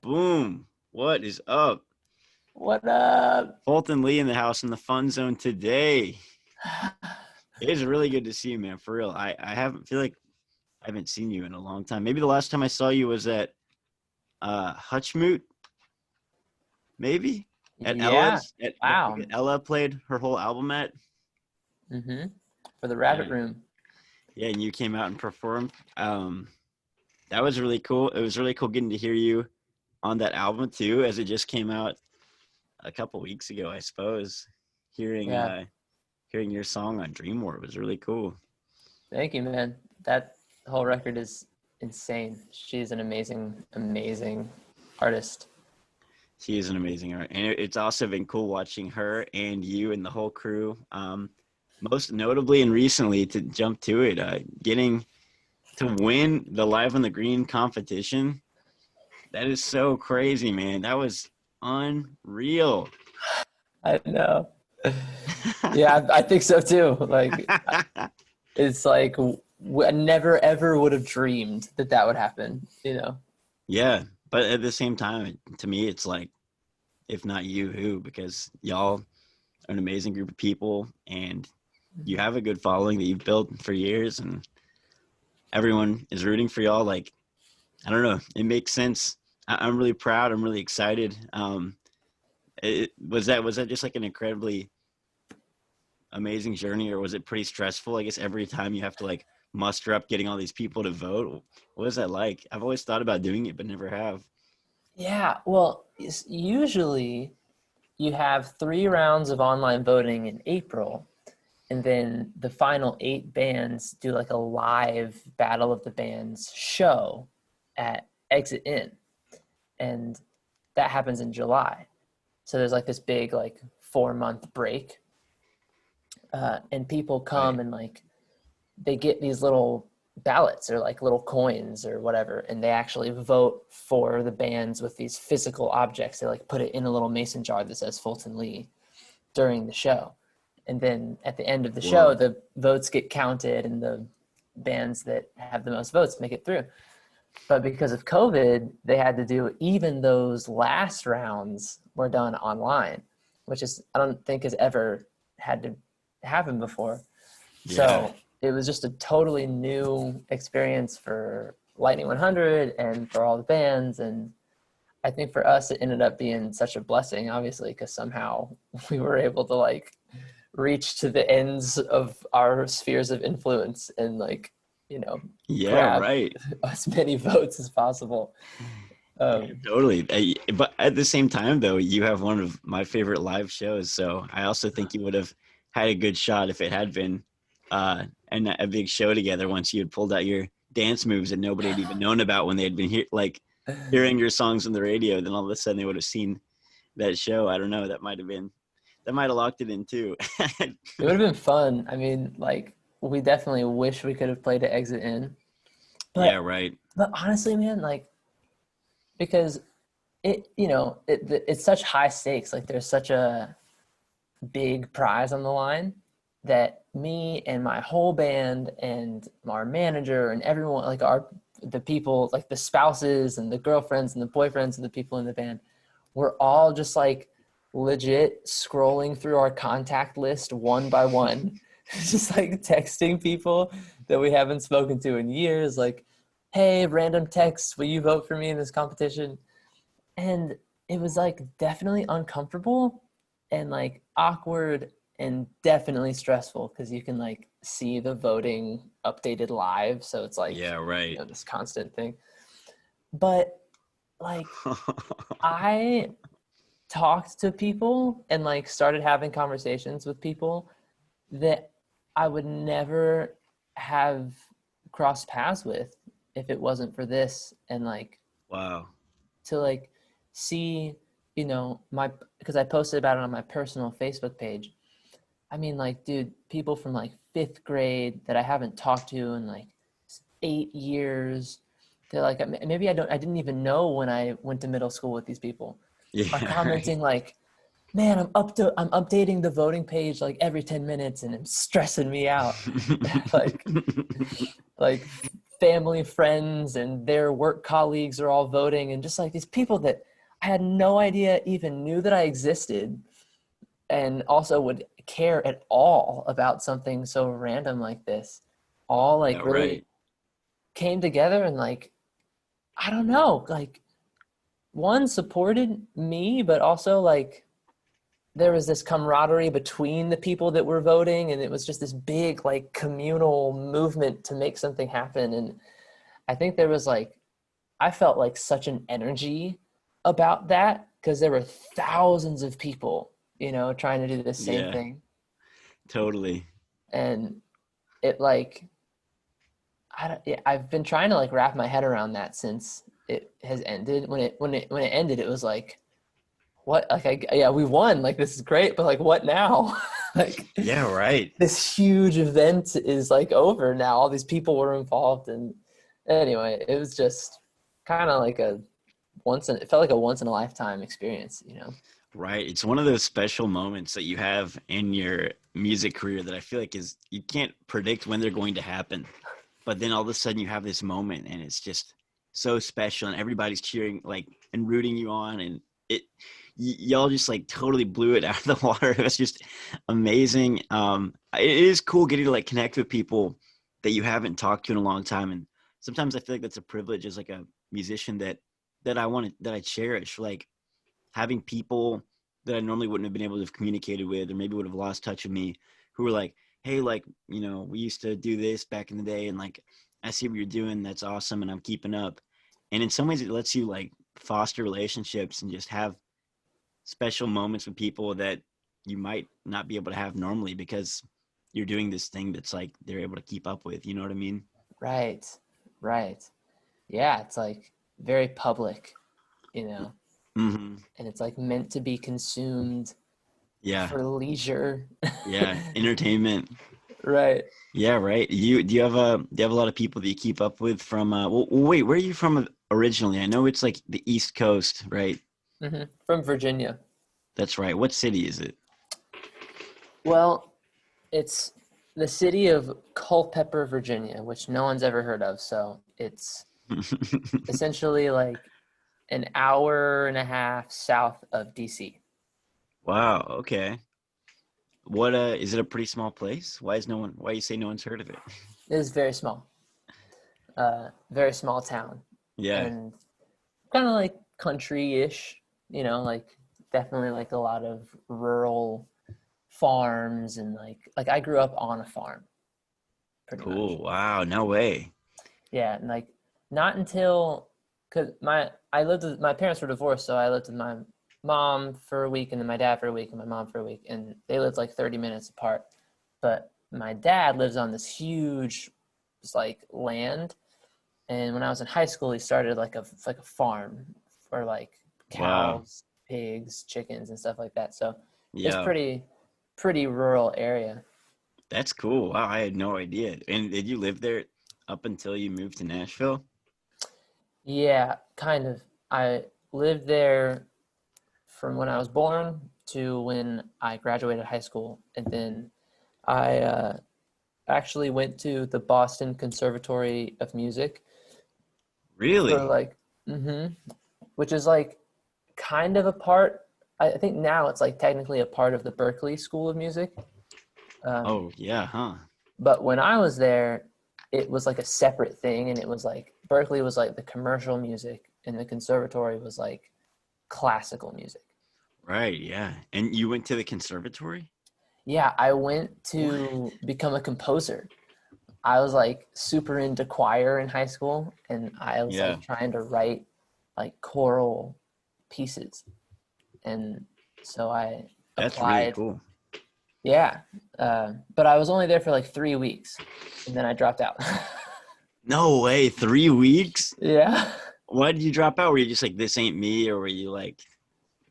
Boom. What is up? What up? Fulton Lee in the house in the fun zone today. It is really good to see you, man. For real. I haven't feel like I haven't seen you in a long time. Maybe the last time I saw you was at Hutchmoot, maybe? At Yeah. Ella's. I Wow. think Ella played her whole album at. Mm-hmm. For the Rabbit Yeah. Room. Yeah, and you came out and performed. That was really cool. It was really cool getting to hear you on that album too, as it just came out a couple weeks ago, I suppose. Hearing Yeah. hearing your song on Dream War was really cool. Thank you, man. That whole record is insane. She's an amazing, amazing artist. She is an amazing art, and it's also been cool watching her and you and the whole crew. Most notably and recently, to jump to it, getting to win the Live on the Green competition. That is so crazy, man. That was unreal. I know. Yeah, I think so too. Like, it's like I never ever would have dreamed that that would happen, you know? Yeah, but at the same time, to me, it's like, if not you, who? Because y'all are an amazing group of people, and you have a good following that you've built for years, and everyone is rooting for y'all. Like, I don't know, it makes sense. I'm really proud. I'm really excited. Was that just like an incredibly amazing journey, or was it pretty stressful? I guess every time you have to like muster up getting all these people to vote. What is that like? I've always thought about doing it, but never have. Yeah, well, usually you have 3 rounds of online voting in April, and then the final 8 bands do like a live Battle of the Bands show at Exit In, and that happens in July. So there's like this big like 4-month break, and people come Right. and like they get these little ballots or like little coins or whatever, and they actually vote for the bands with these physical objects. They like put it in a little mason jar that says Fulton Lee during the show. And then at the end of the show, Whoa. the votes get counted and the bands that have the most votes make it through. But because of COVID, they had to do even those last rounds were done online, which is I don't think has ever had to happen before. Yeah. So it was just a totally new experience for Lightning 100 and for all the bands. And I think for us, it ended up being such a blessing, obviously, because somehow we were able to like reach to the ends of our spheres of influence and like, you know, Yeah, grab right. as many votes as possible. Yeah, totally. But at the same time, though, you have one of my favorite live shows. So I also think you would have had a good shot if it had been and a big show together once you had pulled out your dance moves that nobody had even known about when they had been hearing your songs on the radio. Then all of a sudden they would have seen that show. I don't know. That might have locked it in too. It would have been fun. I mean, like, we definitely wish we could have played to Exit In. Yeah, But right. but honestly, man, like, because it's such high stakes. Like, there's such a big prize on the line that me and my whole band and our manager and everyone, like the people, like the spouses and the girlfriends and the boyfriends of the people in the band, we're all just like legit scrolling through our contact list one by one, just like texting people that we haven't spoken to in years, like, hey, random text, will you vote for me in this competition? And it was like definitely uncomfortable and like awkward and definitely stressful because you can like see the voting updated live. So it's like, Yeah, right. this constant thing. But like I talked to people and like started having conversations with people that I would never have crossed paths with if it wasn't for this. And like Wow. to like see, my, because I posted about it on my personal Facebook page. I mean, like, dude, people from like 5th grade that I haven't talked to in like 8 years. They're like, maybe I didn't even know when I went to middle school with these people, are Yeah, right. commenting like, man, I'm updating the voting page like every 10 minutes and it's stressing me out. like like family friends and their work colleagues are all voting, and just like these people that I had no idea even knew that I existed and also would care at all about something so random like this, all Yeah, like really right. came together and like, I don't know, like one supported me, but also like there was this camaraderie between the people that were voting, and it was just this big like communal movement to make something happen. And I think there was like, I felt like such an energy about that because there were thousands of people, trying to do the same Yeah, thing. totally. And it like, yeah, I've been trying to like wrap my head around that since it has ended. When it ended, it was like, what? Like, yeah, we won. Like, this is great, but like, what now? Like, Yeah, right. this huge event is like over now. All these people were involved, and anyway, it was just kind of like it felt like a once in a lifetime experience. Right. It's one of those special moments that you have in your music career that I feel like is you can't predict when they're going to happen. But then all of a sudden you have this moment and it's just so special and everybody's cheering like and rooting you on and it y'all just like totally blew it out of the water. It was just amazing. It is cool getting to like connect with people that you haven't talked to in a long time. And sometimes I feel like that's a privilege as like a musician that I cherish. Like having people that I normally wouldn't have been able to have communicated with, or maybe would have lost touch with me, who were like, "Hey, like, we used to do this back in the day, and like, I see what you're doing. That's awesome, and I'm keeping up." And in some ways, it lets you like foster relationships and just have special moments with people that you might not be able to have normally because you're doing this thing that's like they're able to keep up with. You know what I mean? Right, right. Yeah, it's like very public, you know, Mm-hmm. and it's like meant to be consumed Yeah, for leisure. yeah. Entertainment. Right. Yeah, right. You do you have a lot of people that you keep up with from wait, where are you from originally? I know it's like the East Coast, right? From Virginia. That's right. What city is it? Well, it's the city of Culpeper, Virginia, which no one's ever heard of. So it's essentially like an hour and a half south of DC. Wow, okay. What is it a pretty small place? Why you say no one's heard of it? It is very small town, Yeah. and kind of like country-ish, like definitely like a lot of rural farms and like I grew up on a farm pretty much. Cool. Wow, no way. Yeah, and like not until because my parents were divorced, so I lived with my mom for a week and then my dad for a week and my mom for a week, and they lived like 30 minutes apart. But my dad lives on this huge like land, and when I was in high school, he started like a farm for like Wow. cows, pigs, chickens, and stuff like that. So it's Yeah. pretty rural area. That's cool. Wow, I had no idea. And did you live there up until you moved to Nashville? Yeah, kind of. I lived there from when I was born to when I graduated high school, and then I actually went to the Boston Conservatory of Music for Really? like, which is like kind of a part. I think now it's like technically a part of the Berklee School of Music. Um, Oh, yeah, huh? but when I was there, it was like a separate thing, and it was like Berklee was like the commercial music, and the conservatory was like classical music. Right, yeah. And you went to the conservatory? Yeah, I went What? to become a composer. I was like super into choir in high school, and I was Yeah, like trying to write like choral pieces. And so I that's really applied. cool. Yeah, but I was only there for like 3 weeks, and then I dropped out. No way, 3 weeks? Yeah. Why did you drop out? Were you just like, this ain't me? Or were you like,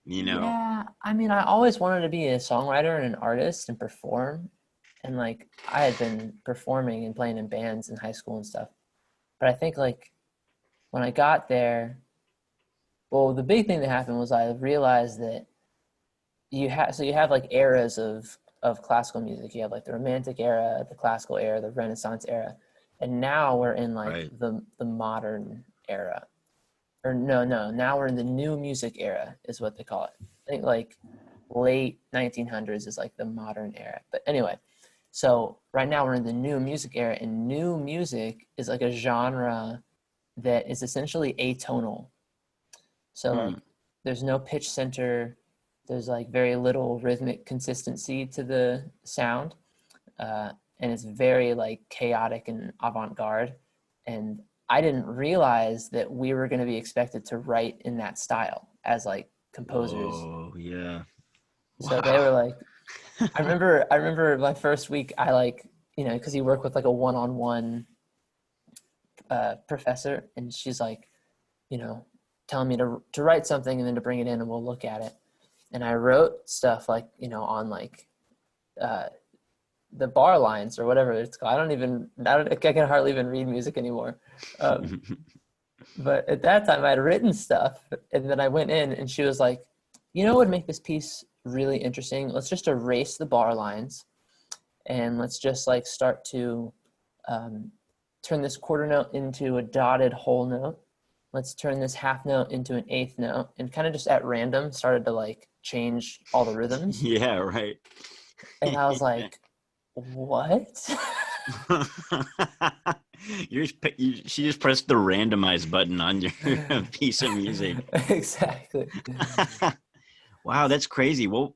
you know, Yeah, I mean, I always wanted to be a songwriter and an artist and perform. And like I had been performing and playing in bands in high school and stuff. But I think like when I got there, well, the big thing that happened was I realized that you have like eras of classical music. You have like the romantic era, the classical era, the Renaissance era. And now we're in like Right. the modern era. Or no, now we're in the new music era is what they call it. I think like late 1900s is like the modern era. But anyway, so right now we're in the new music era, and new music is like a genre that is essentially atonal. So Hmm. like there's no pitch center, there's like very little rhythmic consistency to the sound, and it's very like chaotic and avant-garde. And I didn't realize that we were going to be expected to write in that style as like composers. Whoa. Yeah. So they were Wow. like, I remember my first week, I like, because you work with like a one-on-one professor, and she's like, you know, telling me to write something and then to bring it in and we'll look at it. And I wrote stuff like, on like uh, the bar lines or whatever it's called. I can hardly even read music anymore. Um, but at that time I had written stuff, and then I went in and she was like, what would make this piece really interesting? Let's just erase the bar lines and let's just like start to um, turn this quarter note into a dotted whole note. Let's turn this half note into an eighth note, and kind of just at random started to like change all the rhythms. Yeah. Right. And I was like, what? She just pressed the randomize button on your piece of music. Exactly. Wow, that's crazy. Well,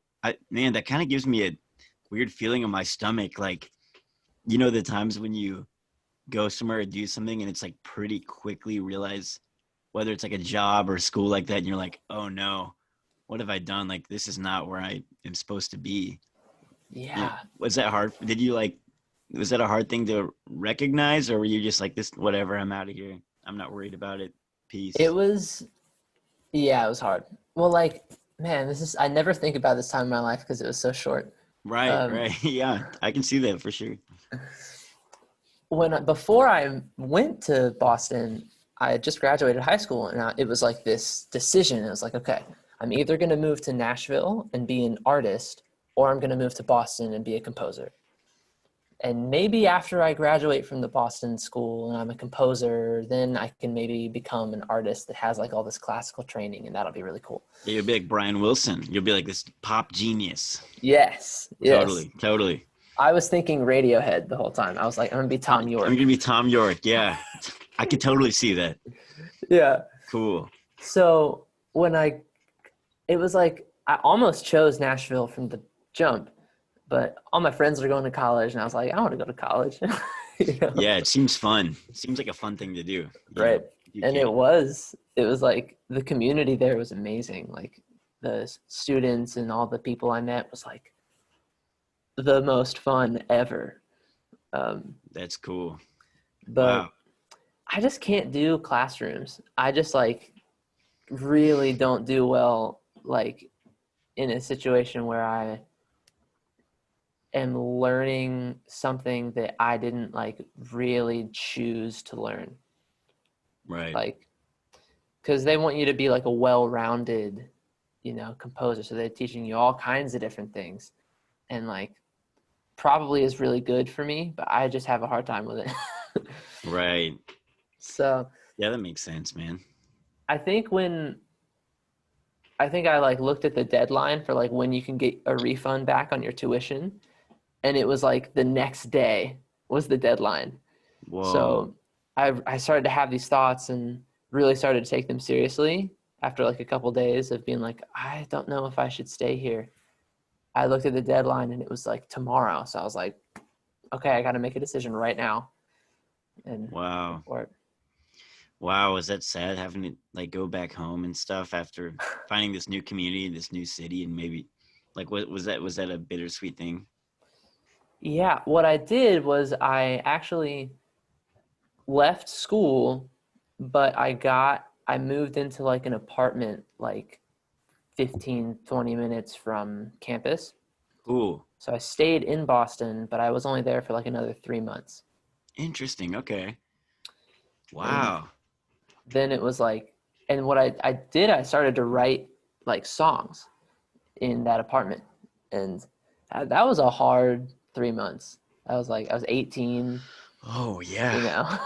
man, that kind of gives me a weird feeling in my stomach. Like, the times when you go somewhere to do something and it's like pretty quickly realize whether it's like a job or school like that, and you're like, oh no, what have I done? Like, this is not where I am supposed to be. Yeah. Was that hard? Was that a hard thing to recognize, or were you just like, this, whatever, I'm out of here. I'm not worried about it. It Peace. was, yeah, it was hard. Well, like, man, I never think about this time in my life because it was so short. Right, Um, right. Yeah, I can see that for sure. Before I went to Boston, I had just graduated high school, and it was like this decision. It was like, okay, I'm either going to move to Nashville and be an artist, or I'm going to move to Boston and be a composer. And maybe after I graduate from the Boston school and I'm a composer, then I can maybe become an artist that has like all this classical training, and that'll be really cool. Yeah, you'll be like Brian Wilson. You'll be like this pop genius. Yes, yes. Totally, totally. I was thinking Radiohead the whole time. I was like, I'm gonna be Tom I'm York. gonna be Tom York. Yeah, I could totally see that. Yeah. Cool. So it was like I almost chose Nashville from the jump, but all my friends were going to college, and I was like, I want to go to college. you know? Yeah, it seems fun. Seems like a fun thing to do. Right. You And can. it was like the community there was amazing. Like the students and all the people I met was like the most fun ever. That's cool. But Wow. I just can't do classrooms. I just like really don't do well like in a situation where I am learning something that I didn't like really choose to learn. Right. Like, because they want you to be like a well-rounded, composer. So they're teaching you all kinds of different things, and like probably is really good for me, but I just have a hard time with it. Right. So Yeah, that makes sense, man. I think I like looked at the deadline for like when you can get a refund back on your tuition, and it was like the next day was the deadline. Whoa. So I started to have these thoughts and really started to take them seriously after like a couple days of being like, I don't know if I should stay here. I looked at the deadline and it was like tomorrow. So I was like, okay, I got to make a decision right now and go Wow. for it. Wow. Was that sad having to like go back home and stuff after finding this new community, this new city, and maybe like what was that a bittersweet thing? Yeah, what I did was I actually left school, but I moved into like an apartment like 15, 20 minutes from campus. Cool. So I stayed in Boston, but I was only there for like another 3 months. Interesting. Okay. And Wow. then it was like, and what I did, I started to write like songs in that apartment. And that was a hard 3 months. I was 18. Oh yeah. you know?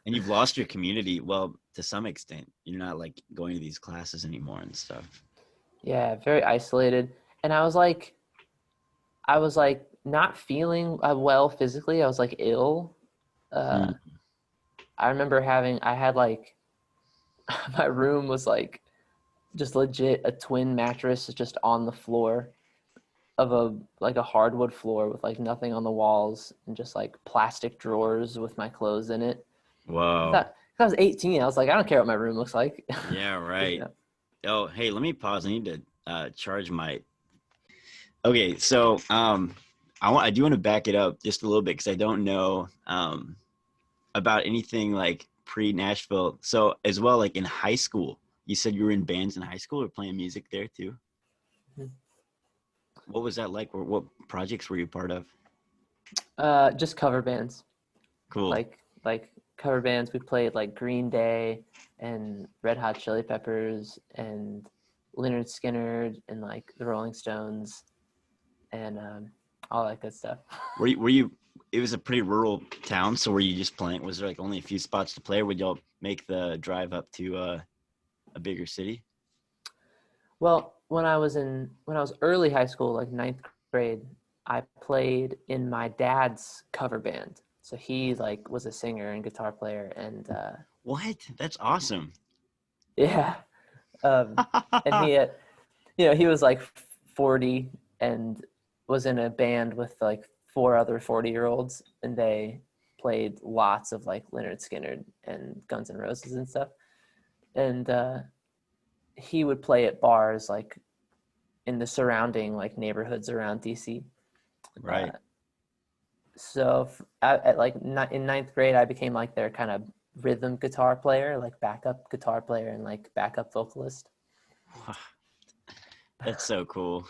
And you've lost your community. Well, to some extent, you're not like going to these classes anymore and stuff. Yeah, very isolated. And I was like not feeling well physically. I was like ill. Uh, Mm. I remember I had like, my room was like just legit a twin mattress just on the floor of a hardwood floor with like nothing on the walls and just like plastic drawers with my clothes in it. I Whoa. thought, 'cause I was 18. I was like, I don't care what my room looks like. Yeah, right. Yeah. Oh, hey, let me pause. I need to charge my. Okay, so I do want to back it up just a little bit because I don't know about anything like pre Nashville. So as well, like in high school, you said you were in bands in high school or playing music there too. What was that like? Or what projects were you part of? Just cover bands. Cool. Like cover bands. We played like Green Day and Red Hot Chili Peppers and Leonard Skinner and like the Rolling Stones and all that good stuff. Were you? It was a pretty rural town, so were you just playing? Was there like only a few spots to play, or would y'all make the drive up to a bigger city? Well, when I was early high school, like ninth grade, I played in my dad's cover band. So he like was a singer and guitar player, and What? That's awesome. yeah, and he had, he was like 40 and was in a band with like four other 40-year-olds, and they played lots of like Leonard Skinner and Guns N' Roses and stuff. And he would play at bars like in the surrounding like neighborhoods around DC. Uh, Right. so at like in ninth grade, I became like their kind of rhythm guitar player, like backup guitar player and like backup vocalist. That's so cool.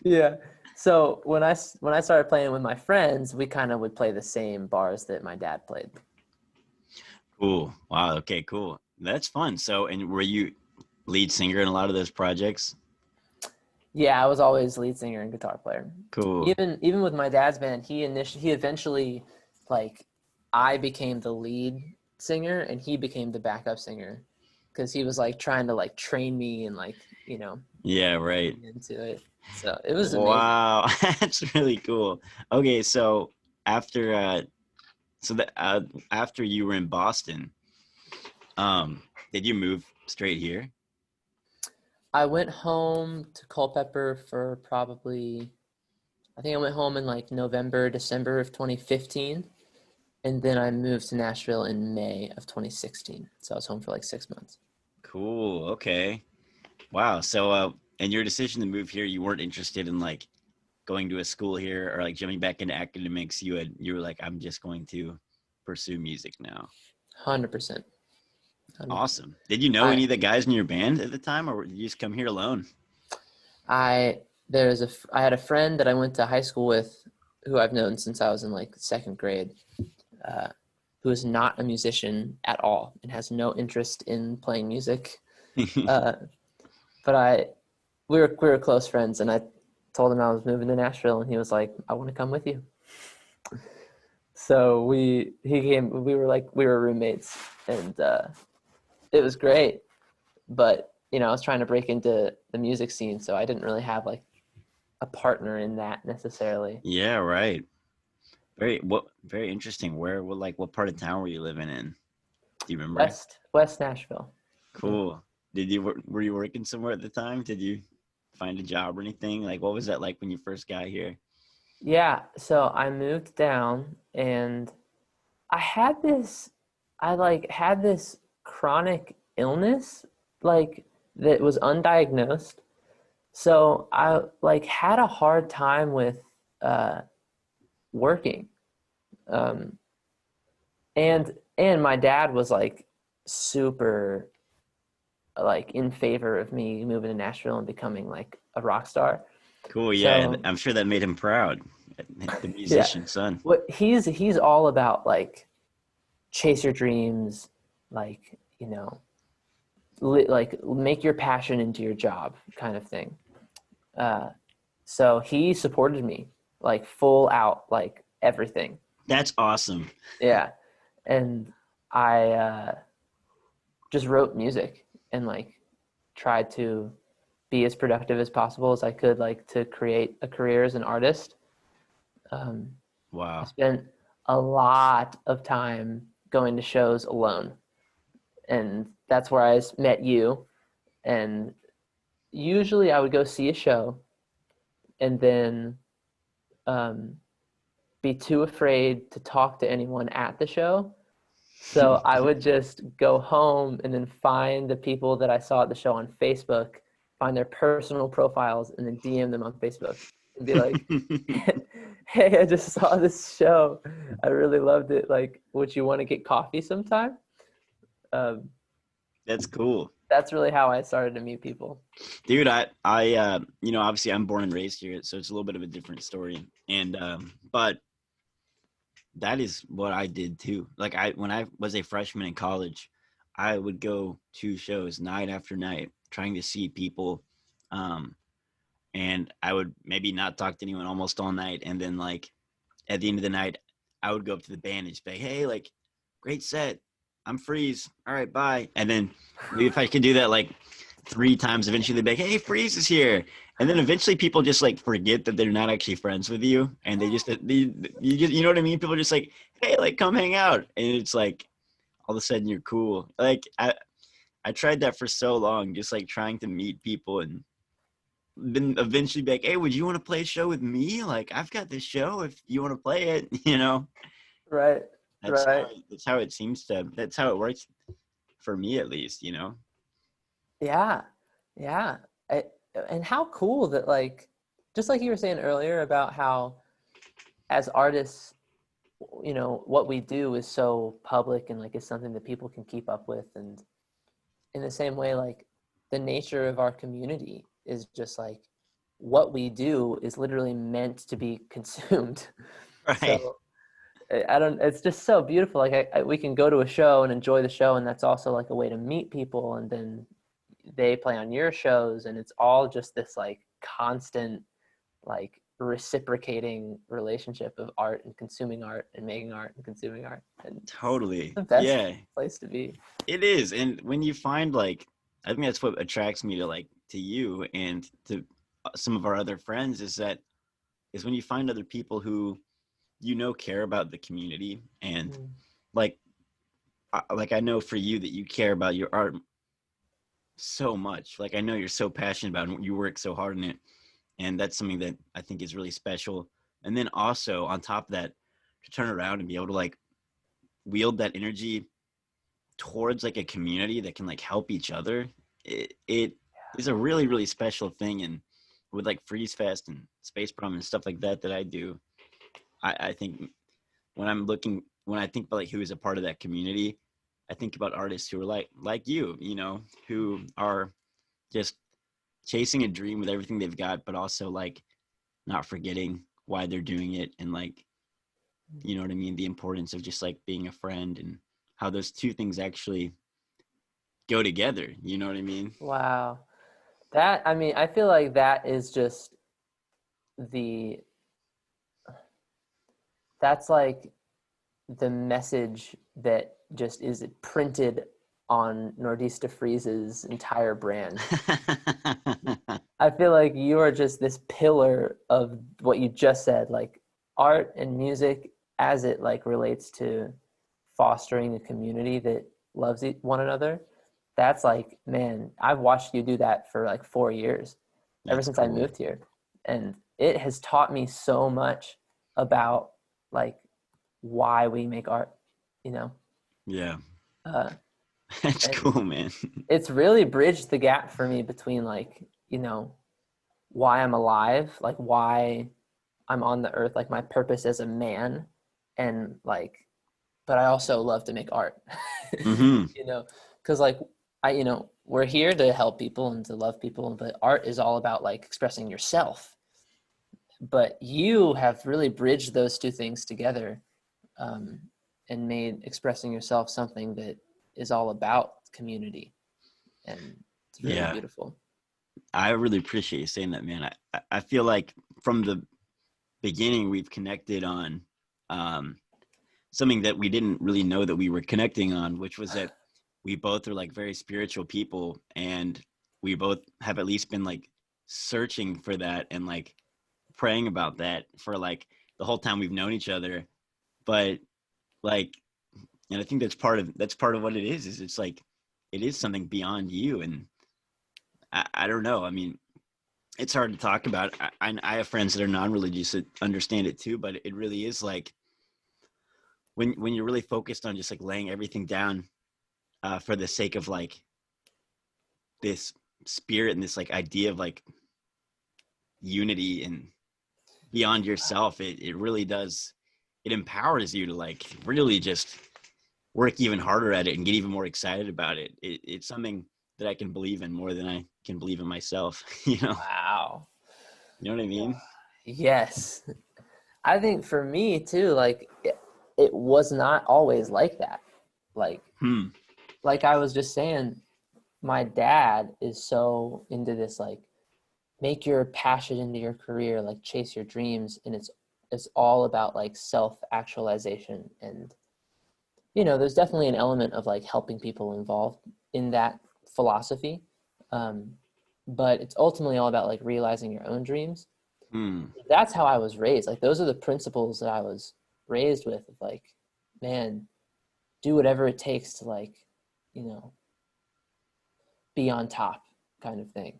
Yeah. So when I started playing with my friends, we kind of would play the same bars that my dad played. Cool. Wow. Okay. Cool. That's fun. So, and were you lead singer in a lot of those projects? Yeah, I was always lead singer and guitar player. Cool. Even with my dad's band, he eventually like I became the lead singer and he became the backup singer because he was like trying to like train me and like, Yeah. get Right. me into it. So it was amazing. Wow. That's really cool. Okay. So after after you were in Boston, did you move straight here? I went home to Culpeper for probably I think I went home in like November, December of 2015. And then I moved to Nashville in May of 2016. So I was home for like 6 months. Cool. Okay. Wow. So, and your decision to move here, you weren't interested in like going to a school here or like jumping back into academics. You were like, I'm just going to pursue music now. 100%. 100%. Awesome. Did you know I any of the guys in your band at the time, or did you just come here alone? I I had a friend that I went to high school with who I've known since I was in like second grade, uh, who is not a musician at all and has no interest in playing music. Uh, but we were close friends, and I told him I was moving to Nashville, and he was like, "I want to come with you." So he came. We were roommates, and it was great. But I was trying to break into the music scene, so I didn't really have like a partner in that necessarily. Yeah, right. Very interesting. What part of town were you living in? Do you remember? West Nashville. Yeah. Cool. Were you working somewhere at the time? Did you find a job or anything? Like, what was that like when you first got here? Yeah, so I moved down and I had this I like had this chronic illness like that was undiagnosed. So I like had a hard time with uh working. Um and my dad was like super like in favor of me moving to Nashville and becoming like a rock star. Cool. Yeah, So I'm sure that made him proud. The yeah, musician son. what he's all about like chase your dreams, like like make your passion into your job kind of thing. So he supported me like full out, like everything. That's awesome. Yeah. And I just wrote music and like tried to be as productive as possible as I could, like to create a career as an artist. Um, I Wow. spent a lot of time going to shows alone, and that's where I met you. And usually I would go see a show and then um, be too afraid to talk to anyone at the show. So I would just go home and then find the people that I saw at the show on Facebook, find their personal profiles, and then DM them on Facebook and be like, "Hey, I just saw this show. I really loved it. Like, would you want to get coffee sometime?" Um, That's cool. that's really how I started to meet people. Dude, you know, obviously I'm born and raised here, so it's a little bit of a different story. And but that is what I did too. Like when I was a freshman in college, I would go to shows night after night trying to see people. Um, and I would maybe not talk to anyone almost all night. And then like at the end of the night, I would go up to the band and just be like, hey, like, great set. I'm Freeze. All right, bye. And then maybe if I could do that like 3 times, eventually they'd be like, hey, Freeze is here. And then eventually people just like forget that they're not actually friends with you. And you know what I mean? People are just like, hey, like, come hang out. And it's like, all of a sudden you're cool. Like, I tried that for so long, just like trying to meet people and then eventually be like, hey, would you want to play a show with me? Like, I've got this show if you want to play it, you know? Right, right. That's how it seems to, that's how it works for me at least, you know? Yeah, yeah. I, and how cool that, like, just like you were saying earlier about how as artists, you know, what we do is so public and like is something that people can keep up with. And in the same way, like the nature of our community is just like what we do is literally meant to be consumed. Right. So I don't, it's just so beautiful. Like we can go to a show and enjoy the show, and that's also like a way to meet people, and then they play on your shows, and it's all just this like constant, like reciprocating relationship of art and consuming art and making art and consuming art. And it's Totally. the best Yeah, place to be. it is. And when you find like, I think that's what attracts me to like, to you and to some of our other friends is when you find other people who, you know, care about the community and Mm. like, like I know for you that you care about your art so much. Like I know you're so passionate about it and you work so hard in it. And that's something that I think is really special. And then also on top of that, to turn around and be able to like wield that energy towards like a community that can like help each other, it is a really, really special thing. And with like Freeze Fest and Space Prom and stuff like that I do, I think when I think about like who is a part of that community, I think about artists who are like you know, who are just chasing a dream with everything they've got, but also like not forgetting why they're doing it and like, you know what I mean, the importance of just like being a friend and how those two things actually go together, you know what I mean? Wow. That, I mean, I feel like that is just the, that's like the message that just is printed on Nordista Freeze's entire brand. I feel like you are just this pillar of what you just said, like art and music as it like relates to fostering a community that loves one another. That's like, man, I've watched you do that for like 4 years, ever That's since I cool. moved here. And it has taught me so much about like why we make art, you know? Yeah. Uh, That's and cool, man. it's really bridged the gap for me between like, you know, why I'm alive, like why I'm on the earth, like my purpose as a man, and like, but I also love to make art, Mm-hmm. you know, because like you know, we're here to help people and to love people, but art is all about like expressing yourself. But you have really bridged those two things together, um, and made expressing yourself something that is all about community, and it's really Yeah. beautiful. I really appreciate you saying that, man. I feel like from the beginning we've connected on um something that we didn't really know that we were connecting on, which was that we both are like very spiritual people, and we both have at least been like searching for that and like praying about that for like the whole time we've known each other. But like, and I think that's part of what it is it's like it is something beyond you. And I don't know, I mean, it's hard to talk about. I have friends that are non-religious that understand it too, but it really is like when you're really focused on just like laying everything down for the sake of like this spirit and this like idea of like unity and beyond yourself, it really does, it empowers you to like really just work even harder at it and get even more excited about it. It's something that I can believe in more than I can believe in myself. Wow. You know what I mean? Yes. I think for me too, like it was not always like that. Like, like I was just saying, my dad is so into this, like, make your passion into your career, like chase your dreams. And it's all about like self-actualization. And, there's definitely an element of like helping people involved in that philosophy. But it's ultimately all about like realizing your own dreams. That's how I was raised. Like those are the principles that I was raised with, like, man, do whatever it takes to like, be on top kind of thing.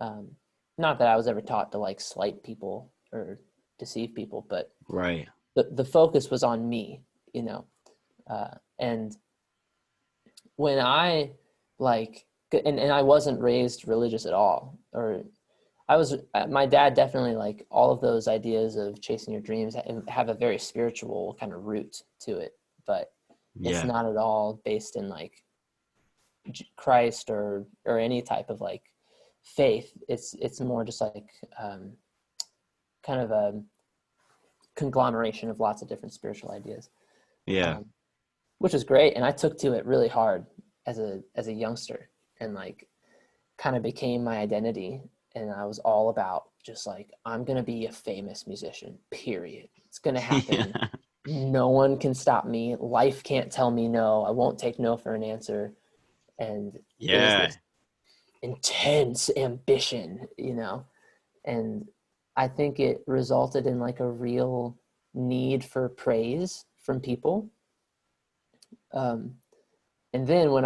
Not that I was ever taught to like slight people or deceive people, but Right. the focus was on me, and when I like, and I wasn't raised religious at all, or my dad definitely, like, all of those ideas of chasing your dreams have a very spiritual kind of root to it, but it's not at all based in like Christ or any type of like faith. It's more just like kind of a conglomeration of lots of different spiritual ideas. Which is great, and I took to it really hard as a youngster, and like kind of became my identity. And I was all about just like, I'm gonna be a famous musician, period. It's gonna happen. No one can stop me. Life can't tell me no. I won't take no for an answer. And it was this intense ambition, and I think it resulted in like a real need for praise from people. And then when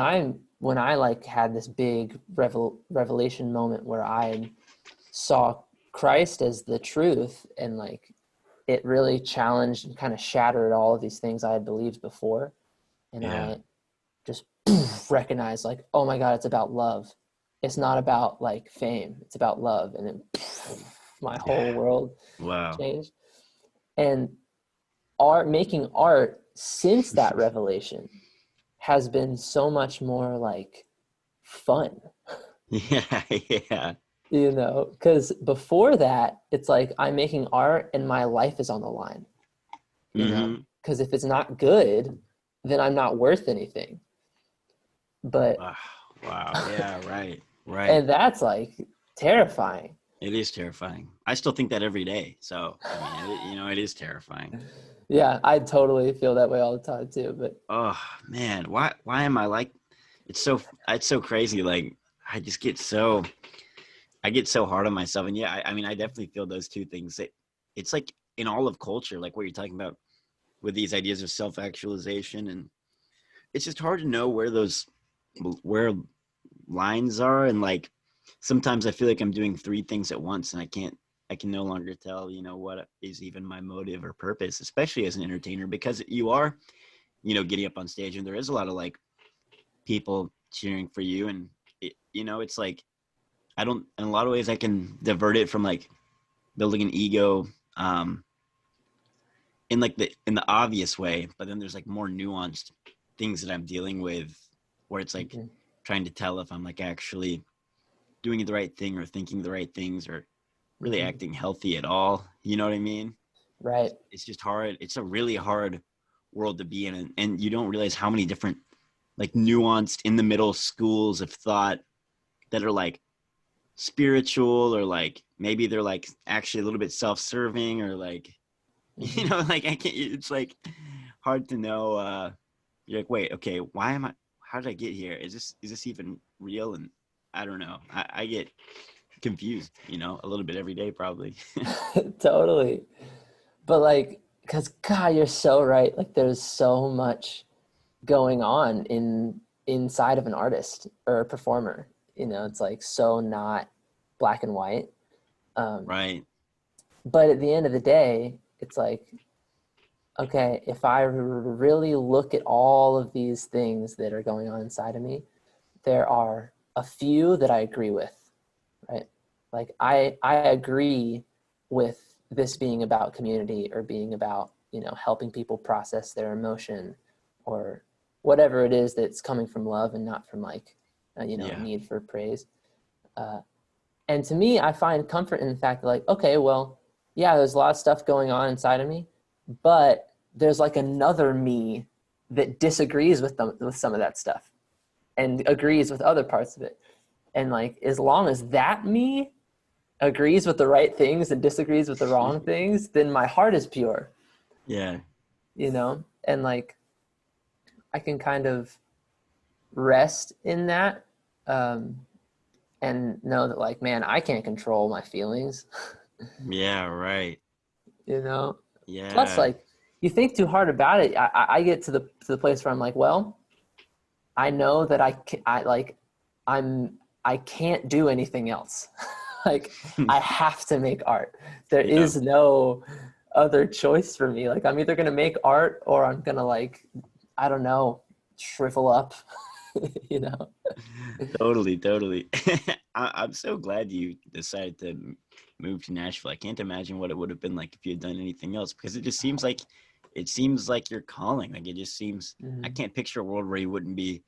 I like had this big revelation moment where I saw Christ as the truth, and like it really challenged and kind of shattered all of these things I had believed before. And I just recognized, like, oh my God, it's about love. It's not about like fame. It's about love. And then my whole world changed. And making art since that revelation has been so much more like fun. Yeah. Because before that, it's like I'm making art and my life is on the line. Because if it's not good, then I'm not worth anything. But wow. Yeah, right. And that's like terrifying. It is terrifying. I still think that every day. So I mean, it is terrifying. Yeah, I totally feel that way all the time too. But oh man, why am I like? It's so crazy. Like I get so hard on myself. And yeah, I mean, I definitely feel those two things. It's like in all of culture, like what you're talking about with these ideas of self-actualization, and it's just hard to know where lines are. And like sometimes I feel like I'm doing three things at once, and I can no longer tell, what is even my motive or purpose, especially as an entertainer, because you are, getting up on stage and there is a lot of like people cheering for you. And it's like, in a lot of ways I can divert it from like building an ego, in the obvious way, but then there's like more nuanced things that I'm dealing with, where it's like trying to tell if I'm like actually doing the right thing or thinking the right things or really acting healthy at all. You know what I mean? Right. It's just hard. It's a really hard world to be in. And you don't realize how many different like nuanced in the middle schools of thought that are like spiritual, or like maybe they're like actually a little bit self-serving, or like, like I can't, it's like hard to know. You're like, wait, okay, how did I get here? Is this even real? And I don't know. I get confused, a little bit every day probably. Totally. But like, because God, you're so right. Like, there's so much going on inside of an artist or a performer. It's like so not black and white. Right. But at the end of the day, it's like, okay, if I really look at all of these things that are going on inside of me, there are a few that I agree with, right? Like I agree with this being about community or being about, helping people process their emotion or whatever it is that's coming from love and not from like, a need for praise. And to me, I find comfort in the fact that like, okay, well, yeah, there's a lot of stuff going on inside of me, but there's like another me that disagrees with some of that stuff and agrees with other parts of it. And like, as long as that me agrees with the right things and disagrees with the wrong things, then my heart is pure. Yeah. And like, I can kind of rest in that, and know that like, man, I can't control my feelings. Yeah, right. Plus, Yeah. like, you think too hard about it. I get to the place where I'm like, well, I know that I can't do anything else. Like, I have to make art. There Yeah. is no other choice for me. Like, I'm either gonna make art or I'm gonna like, I don't know, shrivel up. Totally. I'm so glad you decided to move to Nashville. I can't imagine what it would have been like if you had done anything else, because it seems like you're calling. Like, it just seems, I Mhm. can't picture a world where you wouldn't be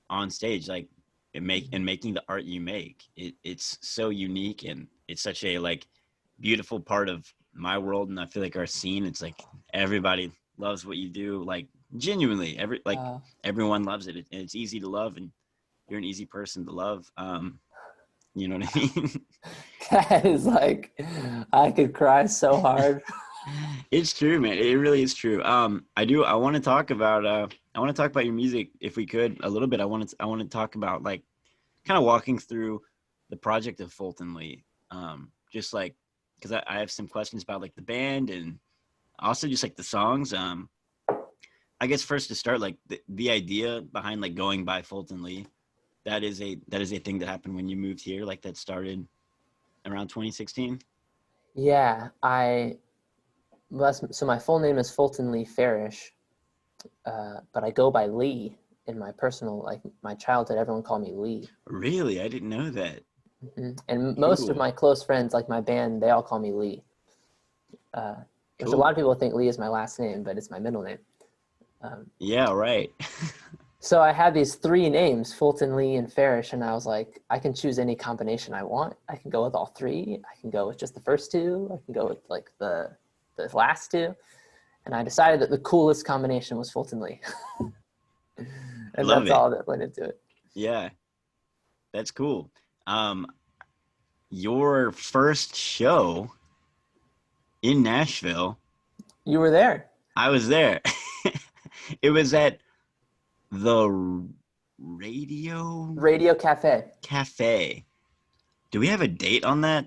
on stage, like, Mhm. making the art you make. It's so unique, and it's such a like beautiful part of my world. And I feel like our scene, it's like everybody loves what you do, like genuinely. Uh, Everyone loves it. It's easy to love, and you're an easy person to love. You know what I mean? that is like, I could cry so hard. It's true, man. It really is true. I want to talk about your music if we could a little bit. I want to talk about like kind of walking through the project of Fulton Lee. Just like, because I have some questions about like the band and also just like the songs. I guess first to start, like the idea behind like going by Fulton Lee, that is a thing that happened when you moved here, like that started around 2016. Yeah, so my full name is Fulton Lee Farish, but I go by Lee in my personal, like my childhood, everyone called me Lee. Really? I didn't know that. And most of Cool. my close friends, like my band, they all call me Lee. Uh, which a lot Cool. of people think Lee is my last name, but it's my middle name. Um, Yeah, right. so I had these three names, Fulton, Lee, and Farish, and I was like, I can choose any combination I want. I can go with all three. I can go with just the first two. I can go with like the last two. And I decided that the coolest combination was Fulton Lee. I And love that's it. all that went into it. Yeah, that's cool. Um, your first show in Nashville, You were there. I was there. It was at the Radio Radio Cafe. Cafe. Do we have a date on that?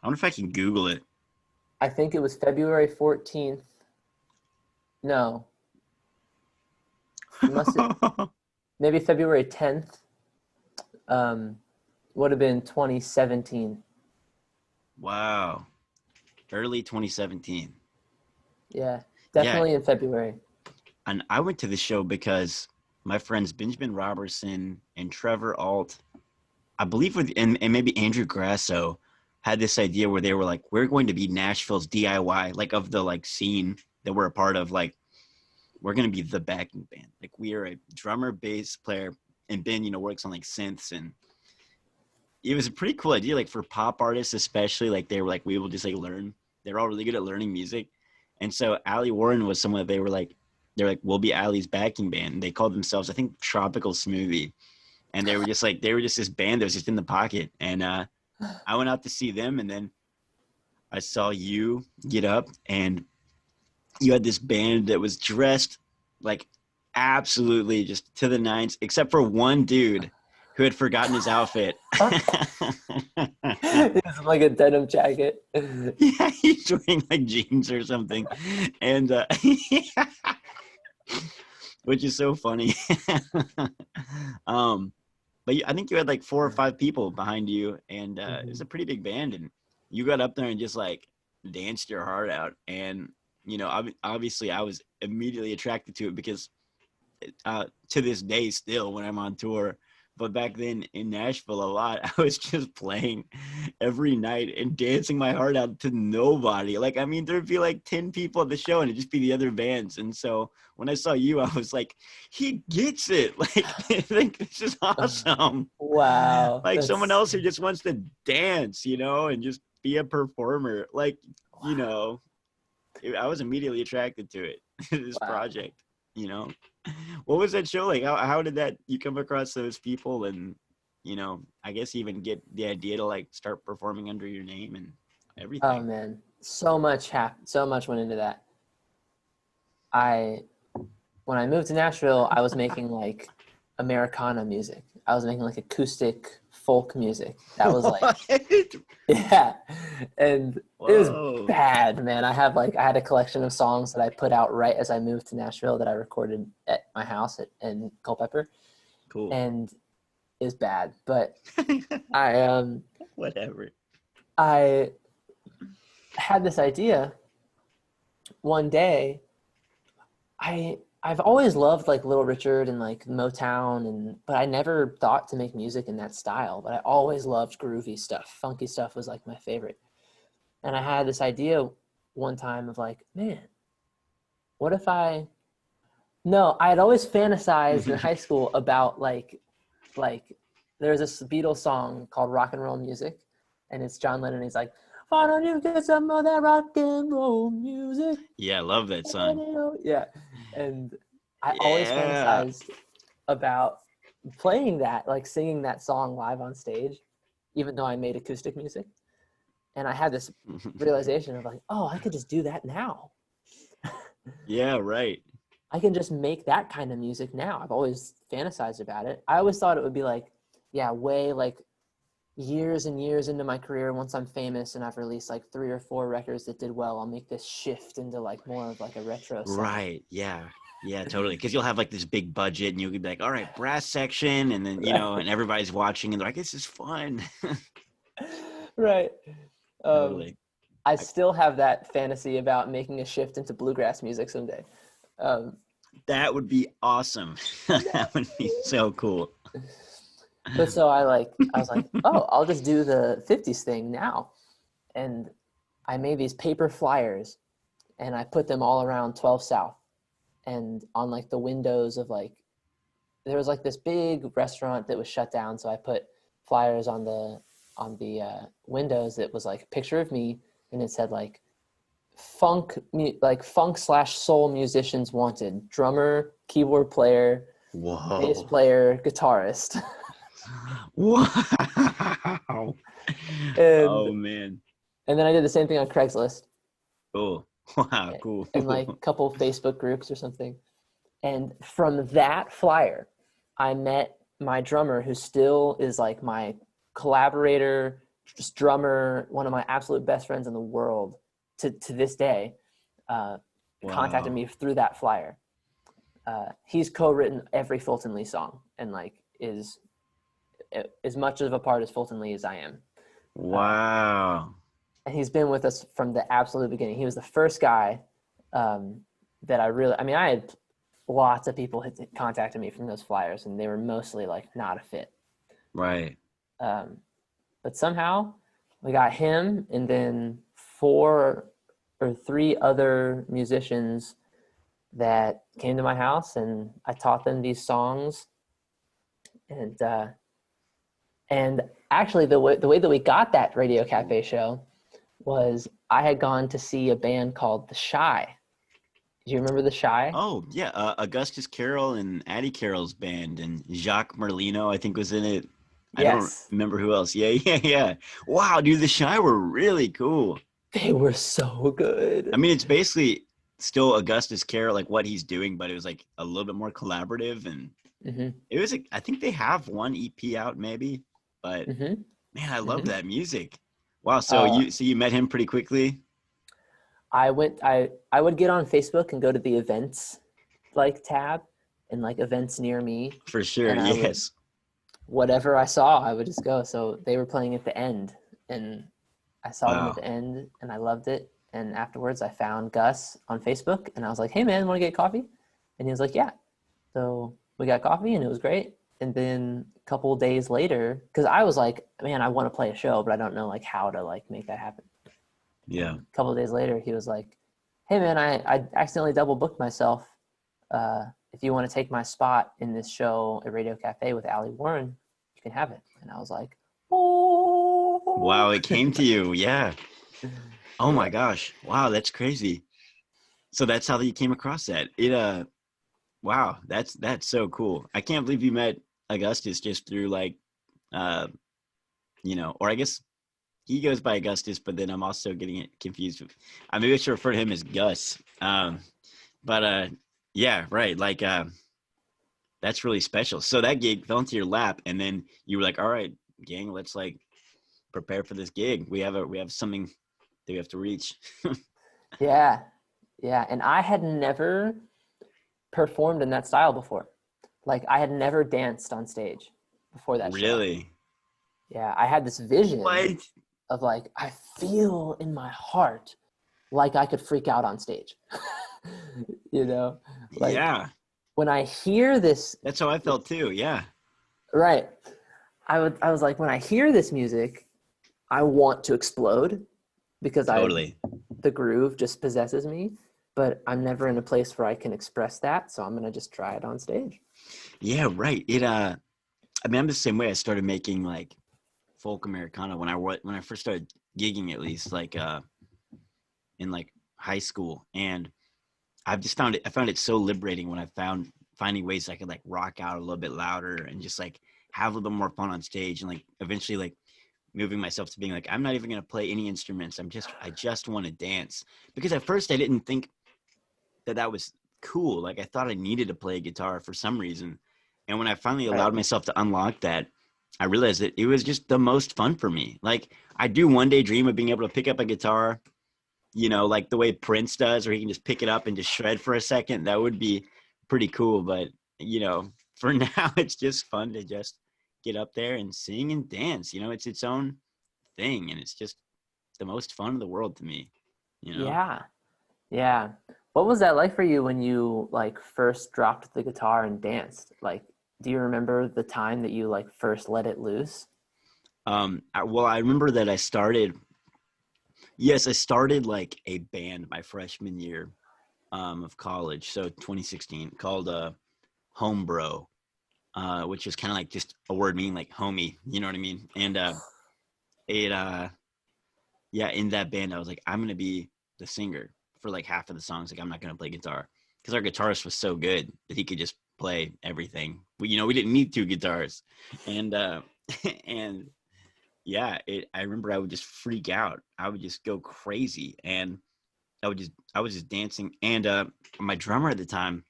I wonder if I can Google it. I think it was February 14th. No, it must have, maybe February 10th. Um, would have been 2017. Wow. Early 2017. Yeah, Yeah. definitely in February. And I went to the show because my friends Benjamin Robertson and Trevor Alt, I believe, and maybe Andrew Grasso had this idea where they were like, we're going to be Nashville's DIY, like of the like scene that we're a part of. Like, we're going to be the backing band. Like, we are a drummer, bass player, and Ben, works on like synths. And it was a pretty cool idea, like for pop artists, especially. Like, they were like, we will just like learn. They're all really good at learning music. And so Ali Warren was someone that they're like, we'll be Ali's backing band. And they called themselves, I think, Tropical Smoothie. And they were just this band that was just in the pocket. And I went out to see them, and then I saw you get up and you had this band that was dressed like absolutely just to the nines, except for one dude who had forgotten his outfit. It's like a denim jacket. Yeah, he's wearing like jeans or something, and which is so funny. But I think you had like 4 or 5 people behind you, and it was a pretty big band, and you got up there and just like danced your heart out. And obviously, I was immediately attracted to it because to this day, still when I'm on tour. But back then in Nashville a lot, I was just playing every night and dancing my heart out to nobody. Like, I mean, there'd be like 10 people at the show and it'd just be the other bands. And so when I saw you, I was like, he gets it. Like this is awesome. Wow. Like someone else who just wants to dance, and just be a performer. Like, I was immediately attracted to it, this project, What was that show like? How did you come across those people and, I guess even get the idea to like start performing under your name and everything? Oh man, so much happened. So much went into that. When I moved to Nashville, I was making like Americana music. I was making like acoustic folk music. That was like, yeah. And it was bad, man. I had a collection of songs that I put out right as I moved to Nashville that I recorded at my house in Culpeper. Cool. And it was bad, but whatever. I had this idea one day. I've always loved like Little Richard and like Motown but I never thought to make music in that style, but I always loved groovy stuff. Funky stuff was like my favorite. And I had this idea one time of like, man, what if I had always fantasized in high school about like there's this Beatles song called Rock and Roll Music, and it's John Lennon. He's like, why don't you get some of that rock and roll music? Yeah, I love that song. Yeah. And I always fantasized about playing that, like singing that song live on stage, even though I made acoustic music. And I had this realization of like, oh, I could just do that now. Yeah, right. I can just make that kind of music now. I've always fantasized about it. I always thought it would be like, way like years and years into my career, once I'm famous and I've released like 3 or 4 records that did well, I'll make this shift into like more of like a retro sound. Right. Yeah, totally. Because you'll have like this big budget and you'll be like, all right, brass section, and then and everybody's watching and they're like, this is fun. Right. Totally. I still have that fantasy about making a shift into bluegrass music someday. That would be awesome. That would be so cool. But so I was like, oh, I'll just do the 50s thing now. And I made these paper flyers and I put them all around 12 South and on like the windows of like, there was like this big restaurant that was shut down. So I put flyers on the windows that was like a picture of me, and it said like funk / soul musicians wanted, drummer, keyboard player, bass player, guitarist. Wow. Oh man. And then I did the same thing on Craigslist. Cool. Wow, cool. And like a couple Facebook groups or something. And from that flyer, I met my drummer, who still is like my collaborator, just drummer, one of my absolute best friends in the world to this day. Contacted me through that flyer. He's co-written every Fulton Lee song and like is as much of a part as Fulton Lee as I am. Wow. And he's been with us from the absolute beginning. He was the first guy that I had lots of people contacted me from those flyers, and they were mostly like not a fit. Right. But somehow we got him and then 4 or 3 other musicians that came to my house, and I taught them these songs. And actually the way that we got that Radio Cafe show was I had gone to see a band called The Shy. Do you remember The Shy? Oh, yeah. Augustus Carroll and Addie Carroll's band, and Jacques Merlino, I think, was in it. I don't remember who else. Yeah. Wow, dude, The Shy were really cool. They were so good. I mean, it's basically still Augustus care like what he's doing, but it was like a little bit more collaborative. And it was I think they have one EP out maybe, but man, I love that music. Wow. So you met him pretty quickly? I would get on Facebook and go to the events like tab and like events near me, For sure. and I would, Yes. whatever I saw, I would just go. So they were playing at the end, and I saw them at Wow. the end, and I loved it. And afterwards, I found Gus on Facebook, and I was like, "Hey, man, want to get coffee?" And he was like, "Yeah." So we got coffee, and it was great. And then a couple of days later, because I was like, "Man, I want to play a show, but I don't know like how to like make that happen." Yeah. And a couple of days later, he was like, "Hey, man, I accidentally double booked myself. If you want to take my spot in this show at Radio Cafe with Allie Warren, you can have it." And I was like, "Oh, Wow. It came to you. Yeah. Oh my yeah, gosh. Wow. That's crazy. So that's how you came across that. Wow. That's so cool. I can't believe you met Augustus just through like, or I guess he goes by Augustus, but then I'm also getting it confused. Maybe I should refer to him as Gus. But yeah, right. Like, that's really special. So that gig fell into your lap, and then you were like, "All right, gang, let's like prepare for this gig. We have something that we have to reach." yeah, yeah." And I had never performed in that style before. Like I had never danced on stage before that show. Really? Yeah, I had this vision What? of like, I feel in my heart like I could freak out on stage. Like Yeah. when I hear this, That's how I felt too. Yeah. right. I was like, when I hear this music, I want to explode because Totally. the groove just possesses me, but I'm never in a place where I can express that. So I'm going to just try it on stage. Yeah, right. I'm the same way. I started making like folk Americana when I first started gigging, at least like in like high school. And I found it so liberating when finding ways I could like rock out a little bit louder and just like have a little bit more fun on stage, and like eventually like moving myself to being like, I'm not even going to play any instruments. I just want to dance. Because at first I didn't think that was cool. Like I thought I needed to play guitar for some reason. And when I finally Right. allowed myself to unlock that, I realized that it was just the most fun for me. Like I do one day dream of being able to pick up a guitar, like the way Prince does, where he can just pick it up and just shred for a second. That would be pretty cool. But, for now, it's just fun to just get up there and sing and dance. It's its own thing. And it's just the most fun in the world to me, Yeah. Yeah. What was that like for you when you like first dropped the guitar and danced? Like, do you remember the time that you like first let it loose? I remember that I started like a band my freshman year of college. So 2016, called Home Bro, which is kind of like just a word meaning like homie, you know what I mean? And in that band, I was like, I'm going to be the singer for like half of the songs. Like, I'm not going to play guitar because our guitarist was so good that he could just play everything. We didn't need two guitars. And, and yeah, I remember I would just freak out. I would just go crazy. And I was just dancing. And my drummer at the time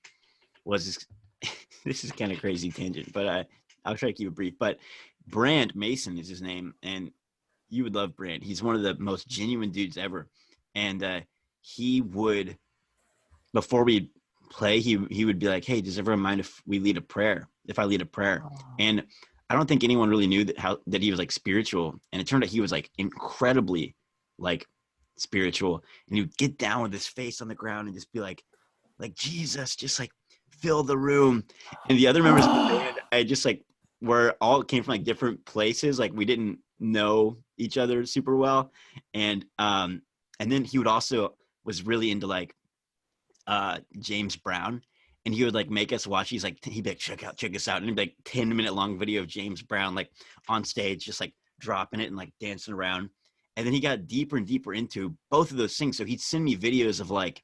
was this is kind of crazy tangent, but I'll try to keep it brief. But Brand Mason is his name. And you would love Brand. He's one of the most genuine dudes ever. And he would, before we play, he would be like, "Hey, does everyone mind if we lead a prayer? If I lead a prayer?" Oh. And I don't think anyone really knew that he was like spiritual. And it turned out he was like incredibly like spiritual. And he would get down with his face on the ground and just be like Jesus, just like fill the room. And the other members of the band, I just like all came from like different places. Like we didn't know each other super well. And then he would also was really into like James Brown, and he would like make us watch. He'd be like, check us out. And it'd be like 10-minute long video of James Brown, like on stage, just like dropping it and like dancing around. And then he got deeper and deeper into both of those things. So he'd send me videos of like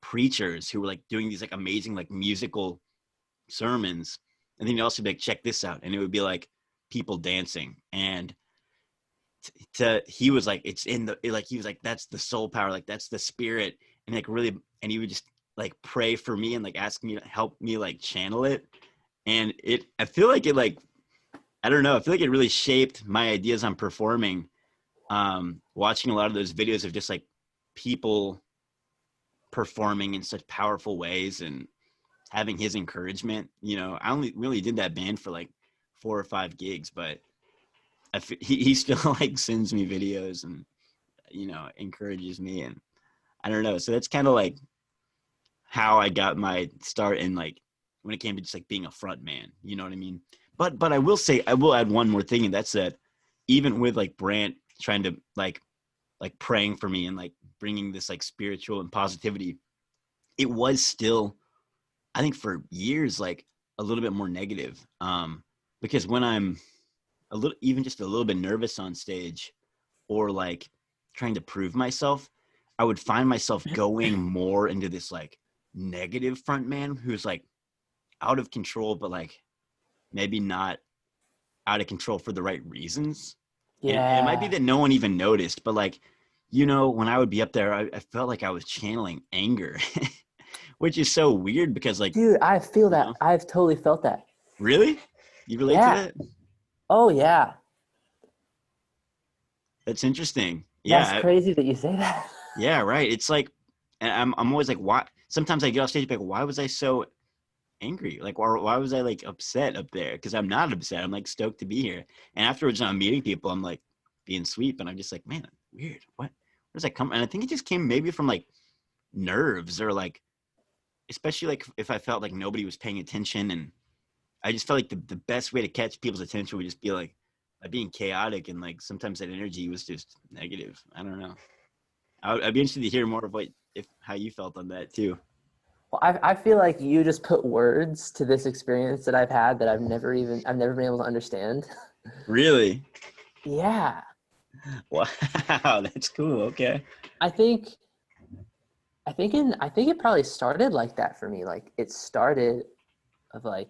preachers who were like doing these like amazing, like musical sermons. And then he'd also be like, check this out. And it would be like people dancing. And he was like, it's in the, like, he was like, that's the soul power. Like that's the spirit. And like really and he would just like pray for me and like ask me to help me like channel it. And I feel like it like, I don't know, I feel like it really shaped my ideas on performing. Watching a lot of those videos of just like people performing in such powerful ways and having his encouragement. I only really did that band for like 4 or 5 gigs, but he still like sends me videos and encourages me, and I don't know. So that's kind of like how I got my start in like when it came to just like being a front man. You know what I mean? But I will say, I will add one more thing, and that's that even with like Brant trying to like praying for me and like bringing this like spiritual and positivity, it was still, I think for years, like a little bit more negative. Because when I'm even just a little bit nervous on stage or like trying to prove myself, I would find myself going more into this like negative front man who's like out of control, but like maybe not out of control for the right reasons. And it might be Yeah. that no one even noticed, but like, when I would be up there, I felt like I was channeling anger, which is so weird because like, Dude, I feel that. I've totally felt that. really? You relate to Yeah. that? Oh, yeah. That's interesting. That's Yeah. crazy that you say that. Yeah. Right. It's like, and I'm always like, why? Sometimes I get off stage like, why was I so angry? Like, why was I like upset up there? Because I'm not upset. I'm like stoked to be here. And afterwards, when I'm meeting people, I'm like being sweet, but I'm just like, man, weird. Where does that come? And I think it just came maybe from like nerves or like, especially like if I felt like nobody was paying attention, and I just felt like the best way to catch people's attention would just be like by being chaotic, and like sometimes that energy was just negative. I don't know. I'd be interested to hear more of how you felt on that too. Well, I feel like you just put words to this experience that I've had that I've never been able to understand. Really? Yeah. Wow, that's cool. Okay. I think I think it probably started like that for me. Like it started of like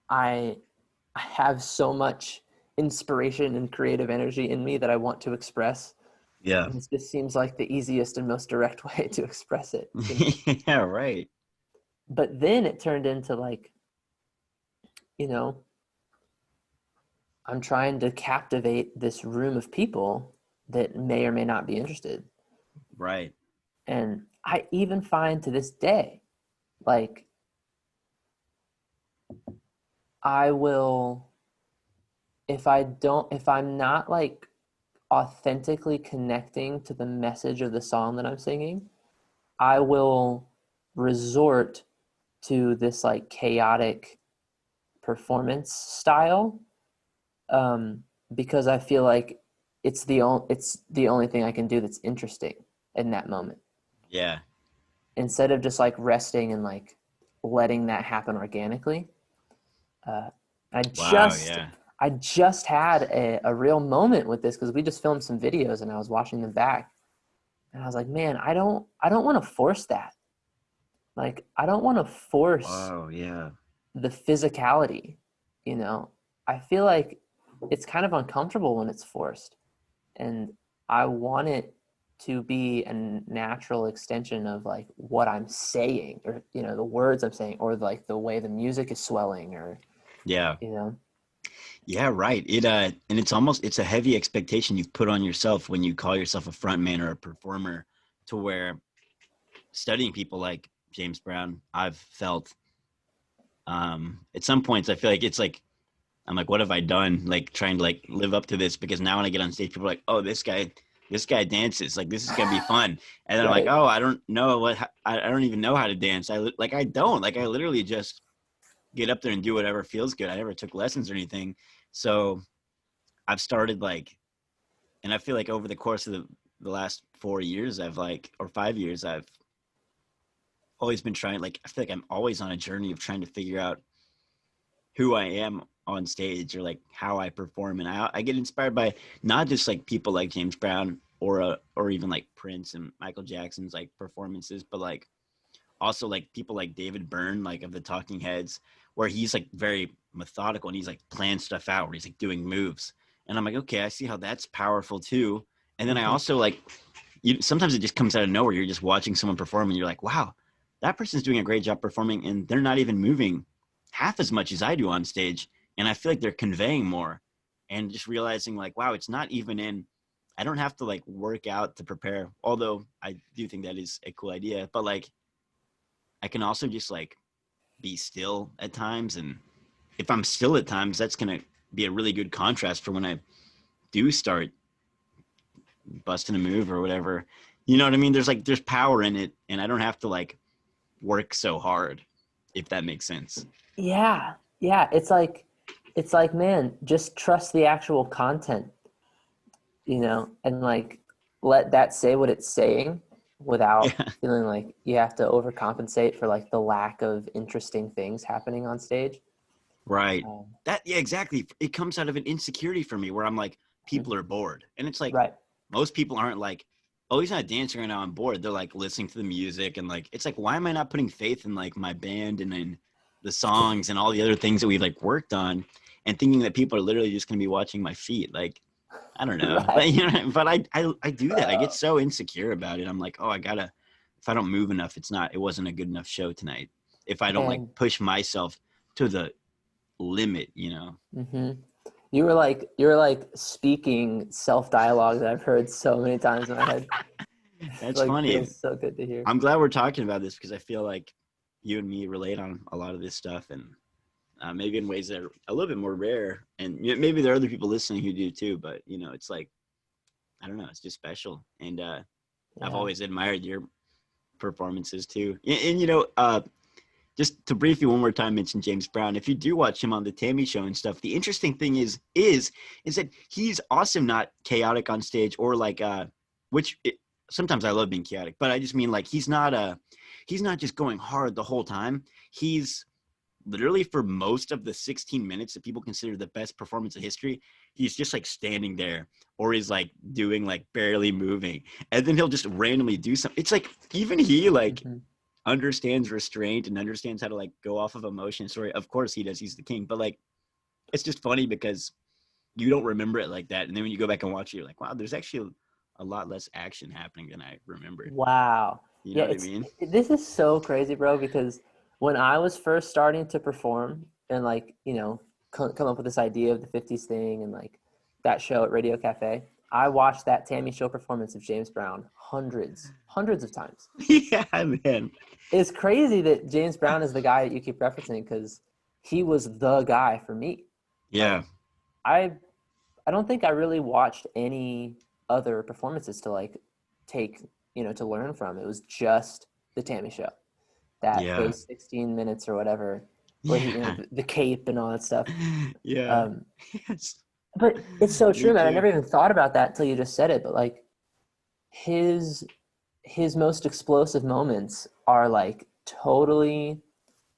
I have so much inspiration and creative energy in me that I want to express. Yeah. And this seems like the easiest and most direct way to express it, you know? Yeah, right. But then it turned into like, you know, I'm trying to captivate this room of people that may or may not be interested. Right. And I even find to this day, like, I will, if I'm not like authentically connecting to the message of the song that I'm singing, I will resort to this like chaotic performance style, because I feel like it's the only thing I can do that's interesting in that moment. Yeah. Instead of just like resting and like letting that happen organically. Uh, I Wow. just Yeah. I just had a real moment with this because we just filmed some videos and I was watching them back, and I was like, man, I don't want to force that. Like I don't want to force Wow. Yeah. the physicality, you know. I feel like it's kind of uncomfortable when it's forced, and I want it to be a natural extension of like what I'm saying, or the words I'm saying, or like the way the music is swelling, or Yeah. you know. Yeah. Right. And it's a heavy expectation you've put on yourself when you call yourself a front man or a performer, to where studying people like James Brown, I've felt, at some points, I feel like it's like, I'm like, what have I done? Like trying to like live up to this, because now when I get on stage, people are like, oh, this guy dances. Like, this is going to be fun. And then I'm like, Right. oh, I don't know I don't even know how to dance. I don't like, I literally just get up there and do whatever feels good. I never took lessons or anything. So I've started like, and I feel like over the course of the last 4 years, or 5 years, I've always been trying, like, I feel like I'm always on a journey of trying to figure out who I am on stage, or like how I perform. And I get inspired by not just like people like James Brown or even like Prince and Michael Jackson's like performances, but like also like people like David Byrne, like of the Talking Heads, where he's like very methodical and he's like planning stuff out, where he's like doing moves. And I'm like, okay, I see how that's powerful too. And then I Mhm. also like, sometimes it just comes out of nowhere. You're just watching someone perform and you're like, wow, that person's doing a great job performing and they're not even moving half as much as I do on stage. And I feel like they're conveying more, and just realizing like, wow, it's not even I don't have to like work out to prepare. Although I do think that is a cool idea, but like I can also just like be still at times. And if I'm still at times, that's going to be a really good contrast for when I do start busting a move or whatever. You know what I mean? There's power in it, and I don't have to like work so hard, if that makes sense. Yeah. Yeah. It's like, man, just trust the actual content, and like let that say what it's saying without Yeah. feeling like you have to overcompensate for like the lack of interesting things happening on stage. Right. Um, Yeah, exactly. It comes out of an insecurity for me where I'm like, people are bored. And it's like, right. most people aren't like, oh, he's not dancing right now, I'm bored. They're like listening to the music, and like, it's like, why am I not putting faith in like my band and in the songs and all the other things that we've like worked on, and thinking that people are literally just going to be watching my feet? Like, I don't know. Right. But, but I do that. I get so insecure about it. I'm like, oh, if I don't move enough, it wasn't a good enough show tonight. If I don't like And push myself to the limit. hmm you were like speaking self-dialogue that I've heard so many times in my head. That's Like funny. feels so good to hear. I'm glad we're talking about this, because I feel like you and me relate on a lot of this stuff, and maybe in ways that are a little bit more rare, and maybe there are other people listening who do too, but it's like, I don't know, it's just special. And I've Yeah. always admired your performances too. And just to briefly one more time mention James Brown. If you do watch him on the Tammy Show and stuff, the interesting thing is that he's awesome, not chaotic on stage, or like sometimes I love being chaotic, but I just mean like he's not just going hard the whole time. He's literally, for most of the 16 minutes that people consider the best performance in history, he's just like standing there, or he's like doing like barely moving, and then he'll just randomly do something. It's like even he like hmm understands restraint and understands how to like go off of emotion. Sorry, of course he does. He's the king. But like, it's just funny because you don't remember it like that, and then when you go back and watch it, you're like, wow, there's actually a lot less action happening than I remembered. Wow. You know Yeah, what I mean? this is so crazy, bro, because when I was first starting to perform and like, come up with this idea of the 50s thing and like that show at Radio Cafe, I watched that Tammy Show performance of James Brown hundreds of times. Yeah, man. It's crazy that James Brown is the guy that you keep referencing, because he was the guy for me. Yeah. Like I I don't think I really watched any other performances to like take, to learn from. It was just the Tammy Show. Yeah. Those 16 minutes or whatever, where he, Yeah. the cape and all that stuff. Yeah. Um, Yes. but it's so Me true, man. I too. never even thought about that until you just said it. But like his his most explosive moments are like totally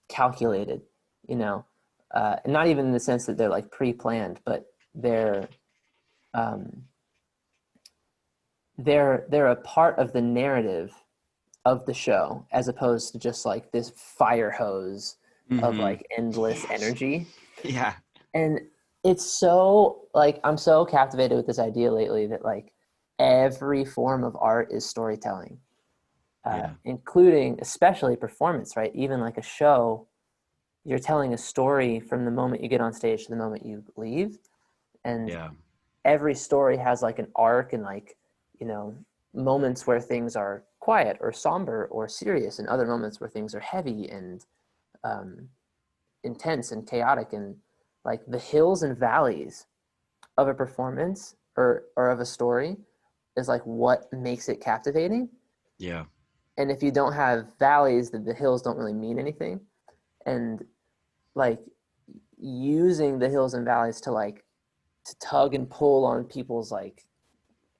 calculated, and not even in the sense that they're like pre-planned, but they're um, they're a part of the narrative of the show, as opposed to just like this fire hose of Mm-hmm. like endless Yes. energy. Yeah. And it's so like I'm so captivated with this idea lately that like every form of art is storytelling, Yeah. including especially performance, right? Even like a show, you're telling a story from the moment you get on stage to the moment you leave, and Yeah. every story has like an arc and like, you know, moments where things are quiet or somber or serious, and other moments where things are heavy and um, intense and chaotic. And like the hills and valleys of a performance or of a story is like what makes it captivating. Yeah. And if you don't have valleys, then the hills don't really mean anything. And like using the hills and valleys to like to tug and pull on people's like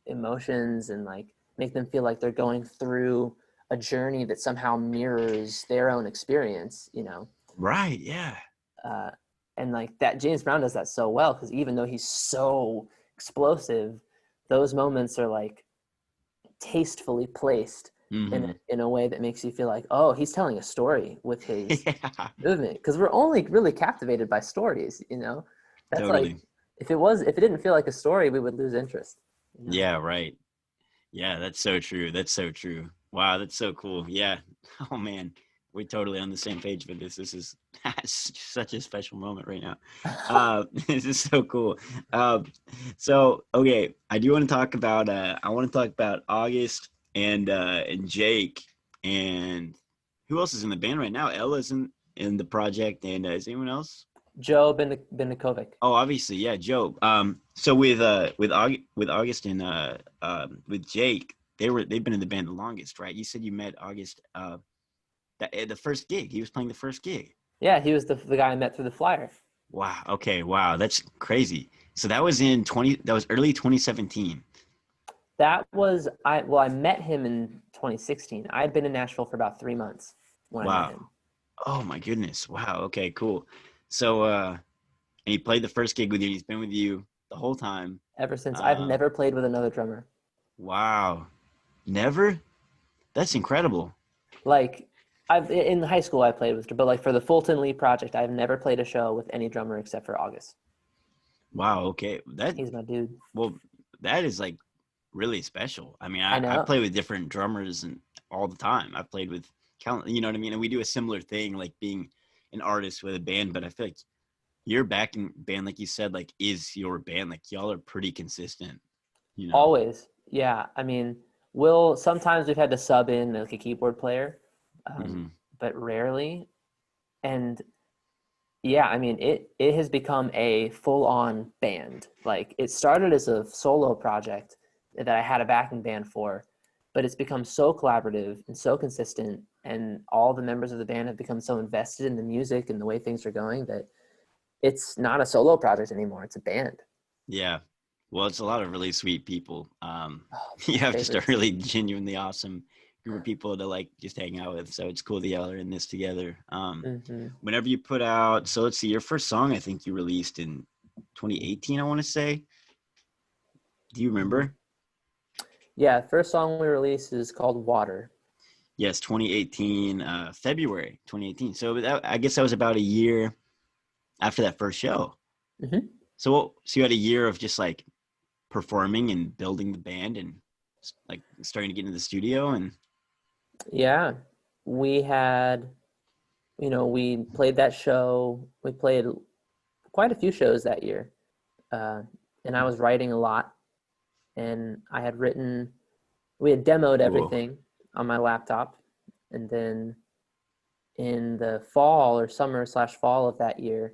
emotions and like make them feel like they're going through a journey that somehow mirrors their own experience, Right. Yeah. uh, and like that James Brown does that so well, because even though he's so explosive, those moments are like tastefully placed Mm-hmm. in a way that makes you feel like, oh, he's telling a story with his Yeah. movement, because we're only really captivated by stories. That's like Totally. if it didn't feel like a story, we would lose interest. Yeah. Right. Yeah, that's so true. That's so true. Wow, that's so cool. Yeah. Oh man, we're totally on the same page with this. This is such a special moment right now. This is so cool. Um, so okay, I do want to talk about. I want to talk about August and Jake and who else is in the band right now? Ella's in the project, and is anyone else? Joe Benikovic. Oh, obviously, yeah, Joe. So with August and with Jake, they've been in the band the longest, right? You said you met August the first gig. He was playing the first gig. Yeah, he was the guy I met through the flyer. Wow. Okay. Wow. That's crazy. So that was in 20. That was early 2017. That was I met him in 2016. I had been in Nashville for about 3 months when I met Wow. him. Oh my goodness. Wow. Okay. Cool. So and he played the first gig with you. He's been with you the whole time. Ever since, I've Um, never played with another drummer. wow. Never. That's incredible. Like, I've in high school I played with, but like for the Fulton Lee project, I've never played a show with any drummer except for August. Wow. Okay. He's my dude. Well, that is like really special. I mean, I I know. play with different drummers and all the time. I played with, you know what I mean? And we do a similar thing, like being an artist with a band. But I feel like your backing band, like you said, like is your band. Like y'all are pretty consistent. You know. Always. Yeah. I mean, Will, sometimes we've had to sub in like a keyboard player, Hmm. but rarely. And yeah, I mean, it has become a full-on band. Like, it started as a solo project that I had a backing band for, but it's become so collaborative and so consistent, and all the members of the band have become so invested in the music and the way things are going that it's not a solo project anymore. It's a band. Yeah. Well, it's a lot of really sweet people. Oh, You my have just a favorites. really genuinely awesome group of people to like just hang out with. So it's cool that y'all are in this together. Hmm. Whenever you put out, so let's see, your first song I think you released in 2018. I want to say. Do you remember? Yeah, first song we released is called Water. Yes, 2018, February 2018. So I guess that was about a year after that first show. Hmm. So you had a year of just like performing and building the band and like starting to get into the studio and Yeah, we had, we played that show. We played quite a few shows that year. Uh, and I was writing a lot. And we had demoed cool. everything on my laptop. And then in the fall or summer/fall of that year,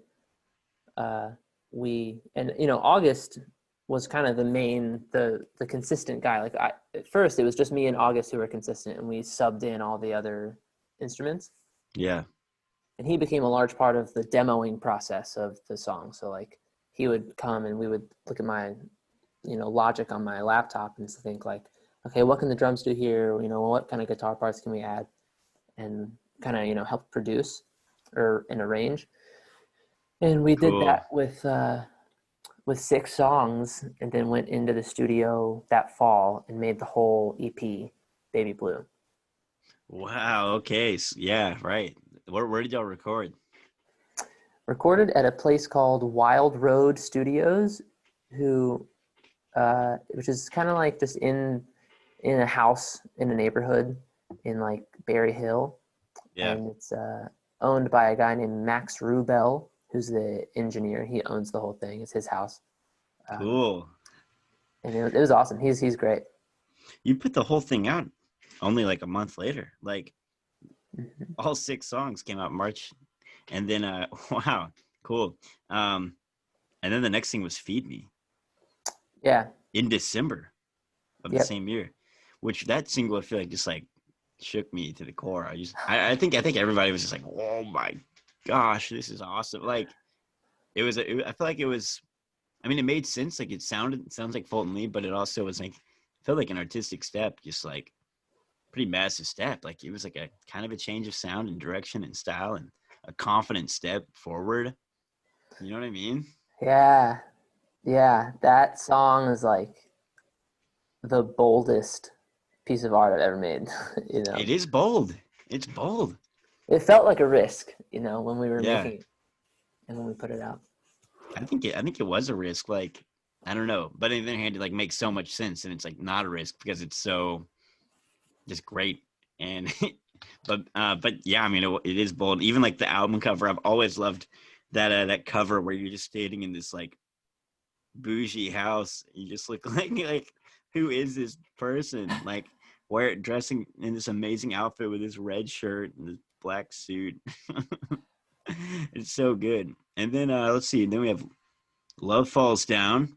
uh, August was kind of the consistent guy. Like, at first it was just me and August who were consistent, and we subbed in all the other instruments. Yeah. And he became a large part of the demoing process of the song. So like, he would come and we would look at my Logic on my laptop and think like, okay, what can the drums do here? What kind of guitar parts can we add? And kind of, help produce or and arrange. And we did Cool. that with 6 songs, and then went into the studio that fall and made the whole EP, Baby Blue. Wow. Okay. Yeah. Right. Where did y'all record? Recorded at a place called Wild Road Studios, which is kind of like just in a house in a neighborhood in like Berry Hill, Yeah. and it's owned by a guy named Max Rubel, who's the engineer. He owns the whole thing. It's his house, Cool. and it was awesome. He's great. You put the whole thing out only like a month later. Like Mhm. all 6 songs came out in March, and then wow, cool. Um, and then the next thing was Feed Me Yeah. in December of the Yep. same year, which that single I feel like just like shook me to the core. I think everybody was just like, oh my gosh, this is awesome. Like I feel like it was. I mean, it made sense. Like it sounds like Fulton Lee, but it also was like felt like an artistic step, just like pretty massive step. Like it was like a kind of a change of sound and direction and style and a confident step forward. You know what I mean? Yeah. Yeah. That song is like the boldest piece of art I've ever made. you know, It is bold. It's bold. it felt like a risk, when we were Yeah. making it and when we put it out. I think it was a risk. Like I don't know. But on the other hand, it like makes so much sense, and it's like not a risk because it's so just great. And but yeah, I mean, it is bold. Even like the album cover, I've always loved that cover where you're just standing in this like bougie house. You just look like who is this person? Like dressing in this amazing outfit with this red shirt and this black suit. It's so good. And then let's see. Then we have Love Falls Down,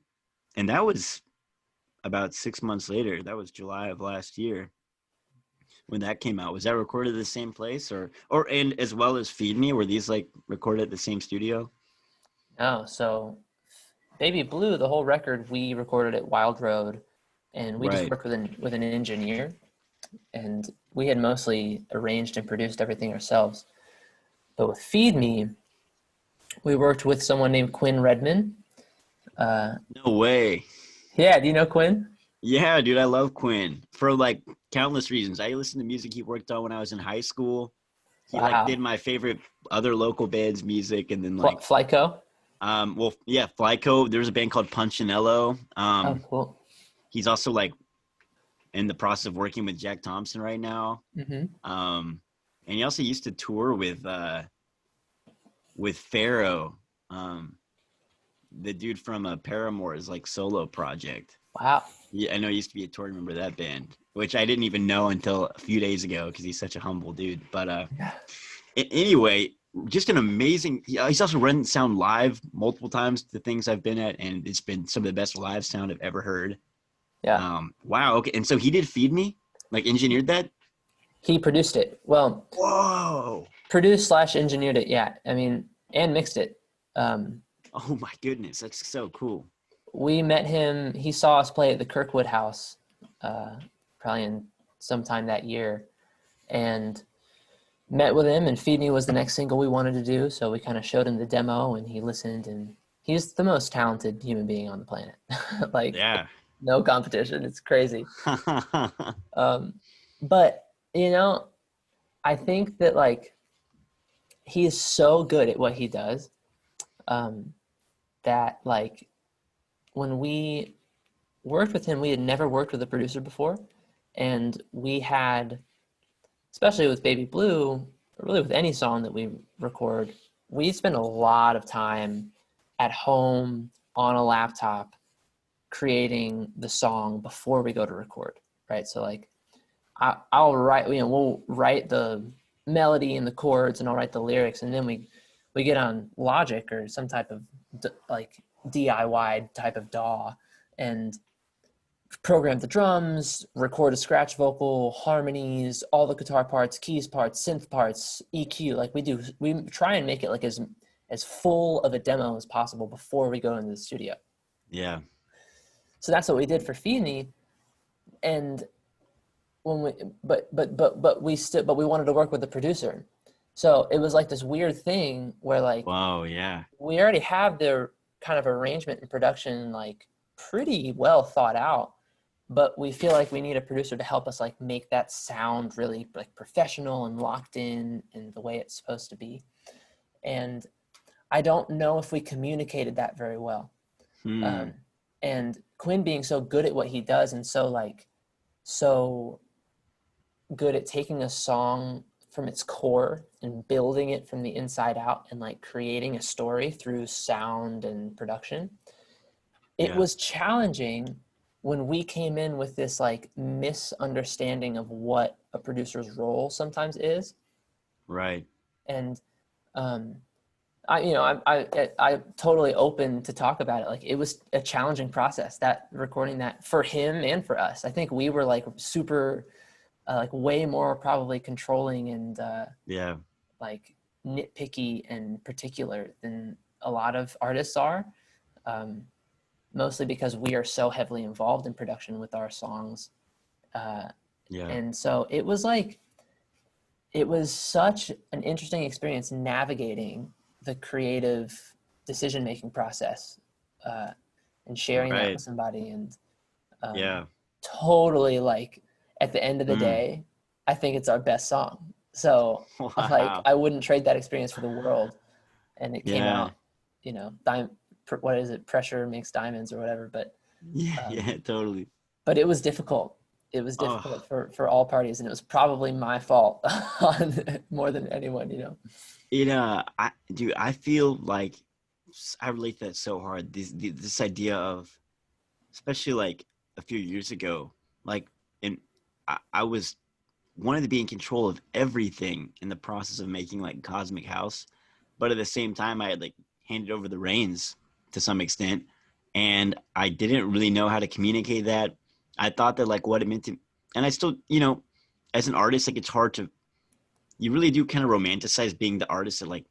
and that was about 6 months later. That was July of last year when that came out. Was that recorded at the same place, or and as well as Feed Me? Were these like recorded at the same studio? No, so Baby Blue, the whole record, we recorded at Wild Road, and we just Right. worked with an engineer, and we had mostly arranged and produced everything ourselves. But with Feed Me, we worked with someone named Quinn Redman. No way. Yeah, do you know Quinn? Yeah, dude, I love Quinn for like countless reasons. I listened to music he worked on when I was in high school. He like Wow. did my favorite other local bands music, and then like Flyco? well yeah, Flyco. There was a band called Punchinello. Oh, cool. He's also like in the process of working with Jack Thompson right now. Mm-hmm. And he also used to tour with Pharaoh, the dude from Paramore's like solo project. Wow. Yeah, I know he used to be a touring member of that band, which I didn't even know until a few days ago because he's such a humble dude. But anyway, just an amazing. He's also run sound live multiple times to things I've been at, and it's been some of the best live sound I've ever heard. Yeah. Wow. Okay, and so he did Feed Me, like engineered that. He produced it. Well, Whoa. produced slash engineered it. Yeah. I mean, and mixed it. Oh my goodness, that's so cool. We met him. He saw us play at the Kirkwood House, probably in sometime that year, and met with him. And Feed Me was the next single we wanted to do. So we kind of showed him the demo, and he listened. And he's the most talented human being on the planet. Like, Yeah. no competition. It's crazy. But you know, I think that like he is so good at what he does, that like when we worked with him, we had never worked with a producer before, and we had, especially with Baby Blue, or really with any song that we record, we spend a lot of time at home on a laptop creating the song before we go to record, right? So like I'll write, we'll write the melody and the chords, and I'll write the lyrics, and then we get on Logic or some type of like DIY type of DAW and program the drums, record a scratch vocal, harmonies, all the guitar parts, keys parts, synth parts, EQ. Like we try and make it like as full of a demo as possible before we go into the studio. Yeah. So that's what we did for Feed Me. And when we, but we wanted to work with the producer. So it was like this weird thing where like, Wow. Yeah. we already have their kind of arrangement and production like pretty well thought out, but we feel like we need a producer to help us like make that sound really like professional and locked in and the way it's supposed to be. And I don't know if we communicated that very well. And Quinn being so good at what he does and so good at taking a song from its core and building it from the inside out and like creating a story through sound and production. It was challenging when we came in with this like misunderstanding of what a producer's role sometimes is. Right. And I'm totally open to talk about it. Like it was a challenging process, that recording that for him and for us. I think we were like super like way more probably controlling and like nitpicky and particular than a lot of artists are, mostly because we are so heavily involved in production with our songs. And so it was such an interesting experience navigating the creative decision-making process and sharing that with somebody. And totally like at the end of the day, I think it's our best song. So like I wouldn't trade that experience for the world. And it came out, what is it? Pressure makes diamonds or whatever. Yeah, Um, yeah, totally. but it was difficult. It was Oh, difficult for all parties, and it was probably my fault on more than anyone, you know. I feel like I relate to that so hard. This idea of, especially like a few years ago, like, and I was wanted to be in control of everything in the process of making like Cosmic House, but at the same time, I had like handed over the reins to some extent, and I didn't really know how to communicate that. I thought that like what it meant to, and I still, as an artist, like it's hard to, you really do kind of romanticize being the artist that like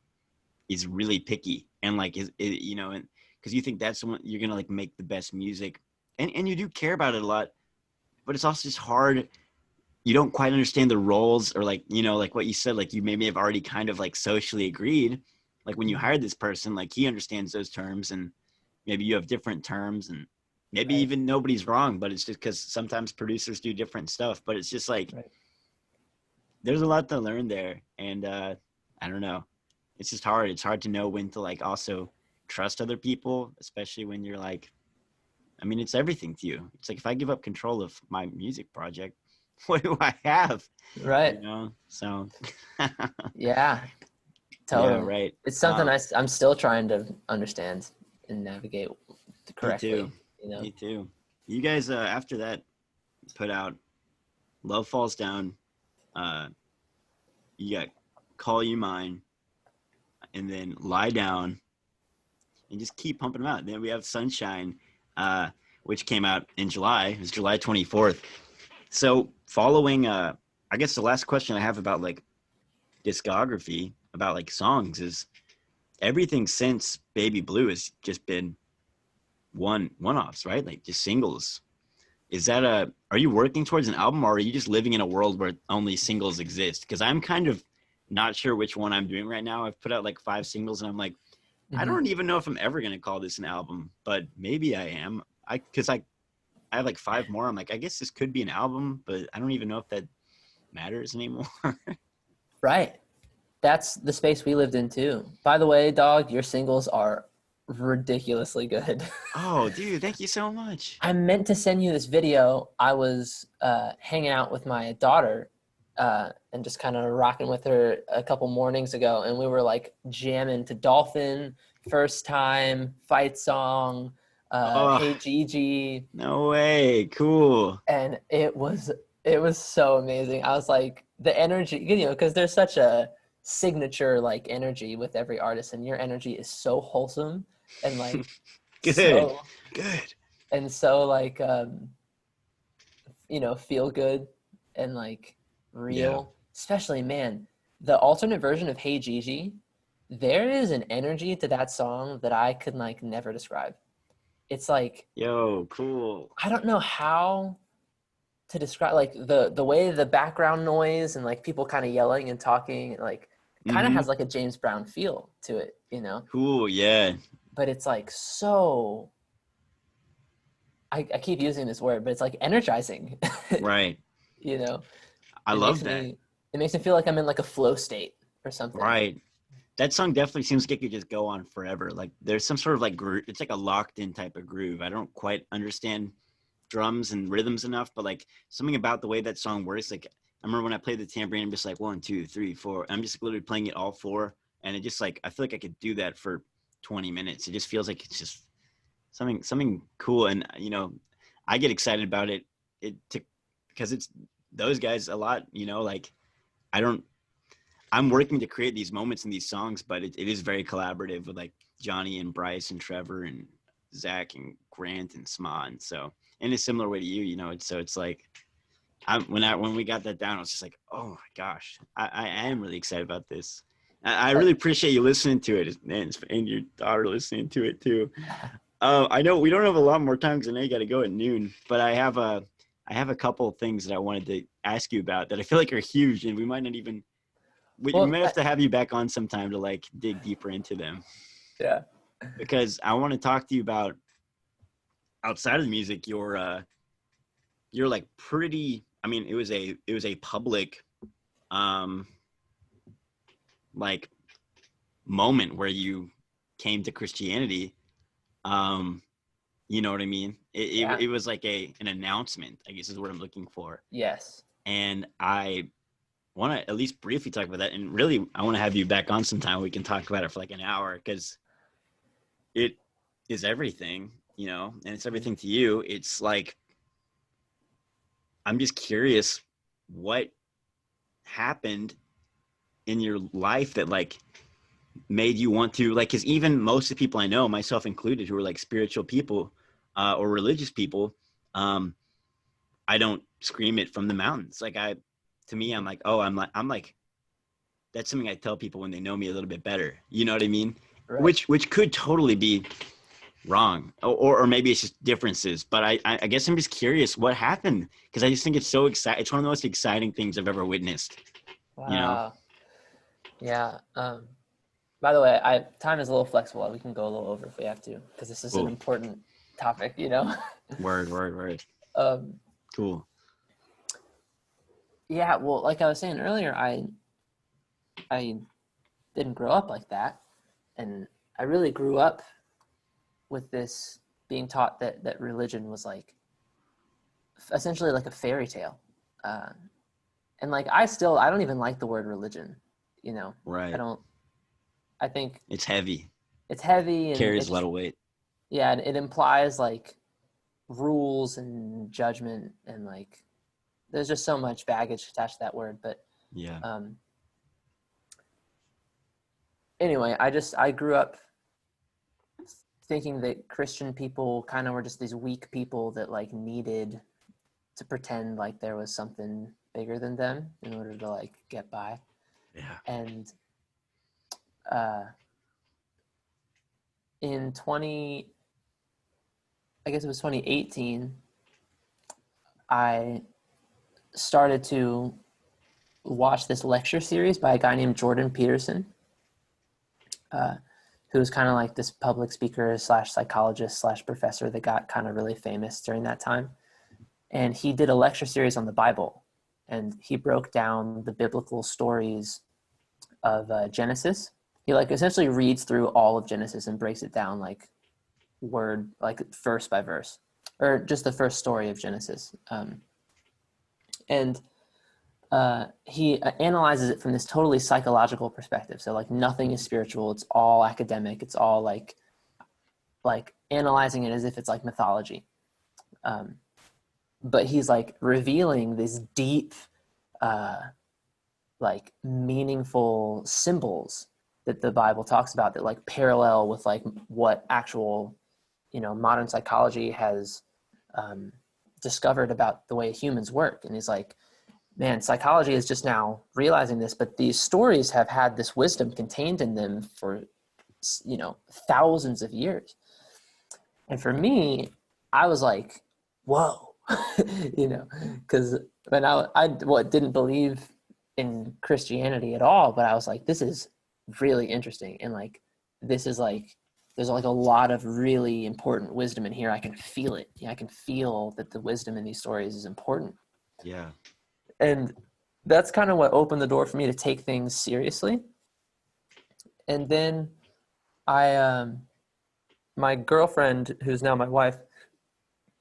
is really picky and like and because you think that's when you're gonna like make the best music, and you do care about it a lot, but it's also just hard. You don't quite understand the roles, or like like what you said, like you maybe have already kind of like socially agreed, like when you Mhm. hired this person, like he understands those terms, and maybe you have different terms, and maybe Right, even nobody's wrong, but it's just because sometimes producers do different stuff, but it's just like right. there's a lot to learn there, and I don't know, it's just hard. It's hard to know when to like also trust other people, especially when you're like, I mean, it's everything to you. It's like if I give up control of my music project, what do I have? Right. So Yeah, yeah, totally. right. It's something I'm still trying to understand and navigate Me too. correctly, you know. Me too. You guys after that put out Love Falls Down, uh you got Call You Mine, and then Lie Down, and just keep pumping them out. Then we have Sunshine, uh which came out in July. It was July 24th. So following I guess the last question I have about like discography, about like songs, is everything since Baby Blue has just been one-offs, right? Like just singles. Is that are you working towards an album, or are you just living in a world where only singles exist? Because I'm kind of not sure which one I'm doing right now. I've put out like 5 singles, and I'm like, I Hmm. don't even know if I'm ever gonna call this an album, but maybe I am. I have like 5 more. I'm like, I guess this could be an album, but I don't even know if that matters anymore. Right. That's the space we lived in too. By the way, dog, your singles are ridiculously good. Oh, dude, thank you so much. I meant to send you this video. I was hanging out with my daughter and just kind of rocking with her a couple mornings ago, and we were like jamming to Dolphin, First Time, Fight Song, Oh, Hey Gigi, no way. Cool. and it was so amazing. I was like the energy, because there's such a signature like energy with every artist, and your energy is so wholesome and like Good. so Good. like feel good and like Yeah. real. Especially, man, the alternate version of Hey Gigi, there is an energy to that song that I could like never describe. It's like Yo, cool. I don't know how to describe like the way the background noise and like people kind of yelling and talking like kind of Mm-hmm. has like a James Brown feel to it. Cool. Yeah. But it's like so I keep using this word, but it's like energizing. Right. you know I it love makes that. me it makes me feel like I'm in like a flow state or something. Right. That song definitely seems like it could just go on forever. Like there's some sort of like groove. It's like a locked in type of groove. I don't quite understand drums and rhythms enough, but like something about the way that song works. Like I remember when I played the tambourine, I'm just like 1, 2, 3, 4. I'm just literally playing it all four, and it just like I feel like I could do that for 20 minutes. It just feels like it's just something cool, and I get excited about it. Because it's those guys a lot. Like I don't. I'm working to create these moments in these songs, but it is very collaborative with like Johnny and Bryce and Trevor and Zach and Grant and Sma, and so in a similar way to you, it's like when we got that down, I was just like, oh my gosh, I am really excited about this. I Uh, really appreciate you listening to it, and your daughter listening to it too. I know we don't have a lot more time because I know you got to go at noon, but I have a couple of things that I wanted to ask you about that I feel like are huge, and we might not even we well, may have to have you back on sometime to like dig deeper into them, yeah. because I want to talk to you about outside of the music. You're like pretty. I mean, it was a public um like moment where you came to Christianity, You know what I mean? Yeah. It was like an announcement, I guess is what I'm looking for. Yes. And I want to at least briefly talk about that. And really, I want to have you back on sometime. We can talk about it for like an hour because it is everything, you know, and it's everything to you. It's like, I'm just curious what happened in your life that like made you want to like, because even most of the people I know, myself included, who are like spiritual people or religious people, I don't scream it from the mountains. Like to me, I'm like, oh, I'm like, that's something I tell people when they know me a little bit better. You know what I mean? Right. Which could totally be wrong, or maybe it's just differences. But I guess I'm just curious what happened, because I just think it's so exciting. It's one of the most exciting things I've ever witnessed. You know? Wow. Yeah. By the way, time is a little flexible. We can go a little over if we have to, because this is an Cool. important topic, you know? Word. um, Cool. yeah, well, like I was saying earlier, I didn't grow up like that. And I really grew up with this being taught that religion was like essentially like a fairy tale. Uh, and like I don't even like the word religion, you know? Right. I think It's heavy. it's heavy and Carries a lot of weight. yeah, it implies like rules and judgment, and like there's just so much baggage attached to that word. But Yeah. Anyway, I grew up thinking that Christian people kind of were just these weak people that like needed to pretend like there was something bigger than them in order to like get by. Yeah. And in I guess it was 2018, I started to watch this lecture series by a guy named Jordan Peterson, who was kind of like this public speaker / psychologist / professor that got kind of really famous during that time. And he did a lecture series on the Bible, and he broke down the biblical stories of Genesis. He like essentially reads through all of Genesis and breaks it down like verse by verse, or just the first story of Genesis. And he analyzes it from this totally psychological perspective. So like nothing is spiritual. It's all academic. It's all like analyzing it as if it's like mythology. But he's like revealing these deep, like meaningful symbols that the Bible talks about that like parallel with like what actual, you know, modern psychology has discovered about the way humans work. And he's like, man, psychology is just now realizing this, but these stories have had this wisdom contained in them for, you know, thousands of years. And for me, I was like, whoa, you know, because when I didn't believe in Christianity at all, but I was like, this is really interesting. And like, this is like, there's like a lot of really important wisdom in here. I can feel it. Yeah, I can feel that the wisdom in these stories is important. Yeah. And that's kind of what opened the door for me to take things seriously. And then my girlfriend, who's now my wife,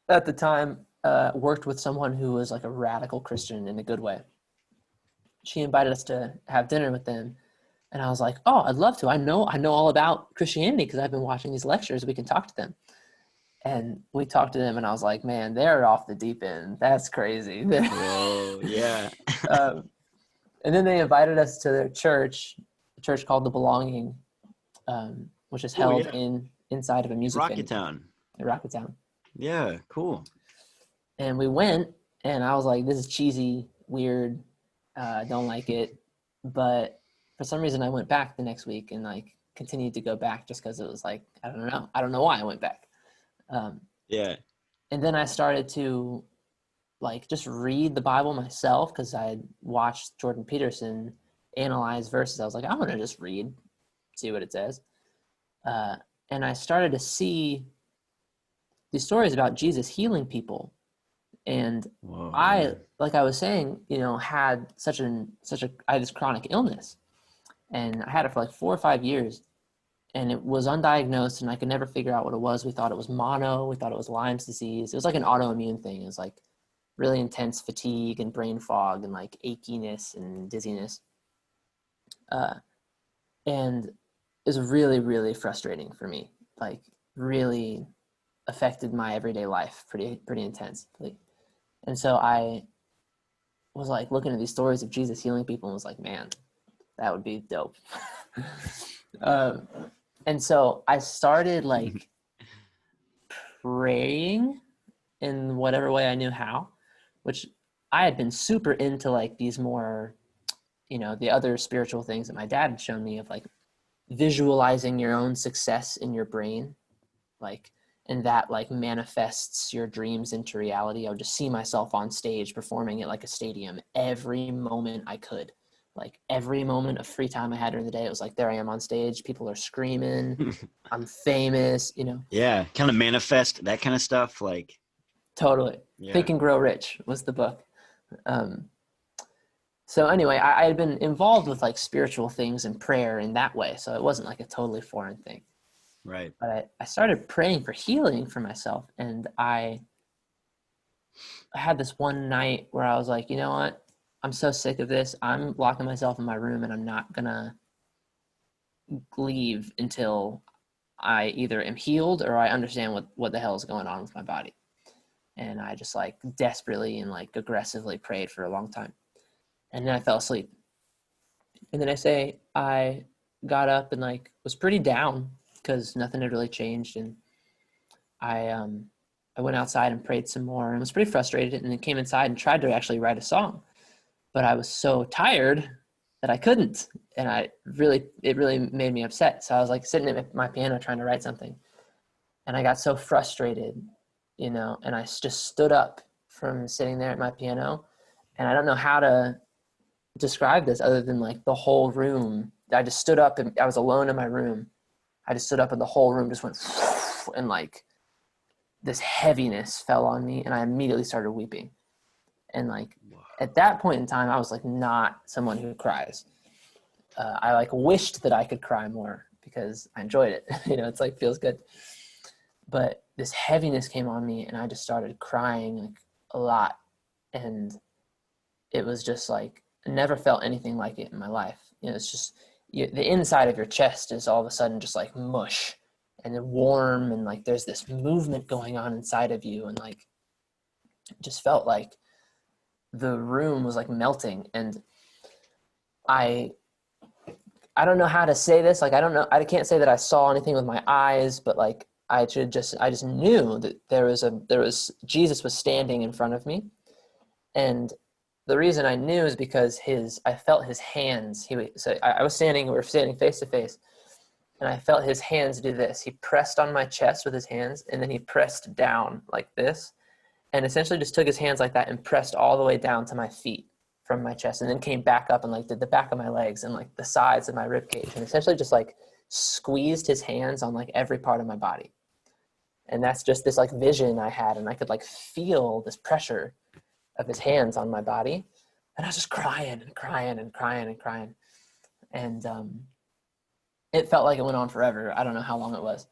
at the time worked with someone who was like a radical Christian in a good way. She invited us to have dinner with them. And I was like, oh, I'd love to. I know all about Christianity because I've been watching these lectures. We can talk to them. And we talked to them, and I was like, man, they're off the deep end. That's crazy. Whoa, yeah. And then they invited us to their church, a church called The Belonging, which is held inside of a music venue. Rocketown. In Rocketown. Yeah, cool. And we went, and I was like, this is cheesy, weird, don't like it. But for some reason, I went back the next week and like continued to go back just because it was like, I don't know why I went back. Yeah. And then I started to like just read the Bible myself because I had watched Jordan Peterson analyze verses. I was like, I'm going to just read, see what it says. And I started to see these stories about Jesus healing people. And Whoa, I, like I was saying, you know, had I had this chronic illness, and I had it for like 4 or 5 years. and it was undiagnosed, and I could never figure out what it was. We thought it was mono. We thought it was Lyme's disease. It was like an autoimmune thing. It was like really intense fatigue and brain fog and like achiness and dizziness. And it was really, really frustrating for me. Like really affected my everyday life pretty intensely. And so I was like looking at these stories of Jesus healing people and was like, man, that would be dope. And so I started like praying in whatever way I knew how, which I had been super into like these more, the other spiritual things that my dad had shown me of like visualizing your own success in your brain, like, and that like manifests your dreams into reality. I would just see myself on stage performing at like a stadium every moment I could. Like every moment of free time I had during the day, it was like, there I am on stage. People are screaming. I'm famous, Yeah, kind of manifest that kind of stuff. Like, totally. yeah. Think and Grow Rich was the book. So anyway, I had been involved with like spiritual things and prayer in that way. So it wasn't like a totally foreign thing. Right. But I started praying for healing for myself. And I had this one night where I was like, you know what? I'm so sick of this. I'm locking myself in my room and I'm not going to leave until I either am healed or I understand what the hell is going on with my body. And I just like desperately and like aggressively prayed for a long time. And then I fell asleep. And then I got up and like was pretty down because nothing had really changed. And I went outside and prayed some more and was pretty frustrated, and then came inside and tried to actually write a song. But I was so tired that I couldn't. And it really made me upset. So I was like sitting at my piano trying to write something. And I got so frustrated, and I just stood up from sitting there at my piano. And I don't know how to describe this other than like the whole room. I just stood up and I was alone in my room. I just stood up and the whole room just went and like this heaviness fell on me, and I immediately started weeping. And like at that point in time, I was like not someone who cries. I like wished that I could cry more because I enjoyed it. It's like feels good. But this heaviness came on me, and I just started crying like a lot. And it was just like, I never felt anything like it in my life. It's just the inside of your chest is all of a sudden just like mush and then warm, and like there's this movement going on inside of you, and like it just felt like the room was like melting. And I don't know how to say this. Like, I can't say that I saw anything with my eyes, but like I just knew that there was Jesus was standing in front of me. And the reason I knew is because I felt his hands. We were standing face to face, and I felt his hands do this. He pressed on my chest with his hands, and then he pressed down like this, and essentially just took his hands like that and pressed all the way down to my feet from my chest, and then came back up and like did the back of my legs and like the sides of my rib cage, and essentially just like squeezed his hands on like every part of my body. And that's just this like vision I had, and I could like feel this pressure of his hands on my body. And I was just crying and crying and crying and crying. And it felt like it went on forever. I don't know how long it was.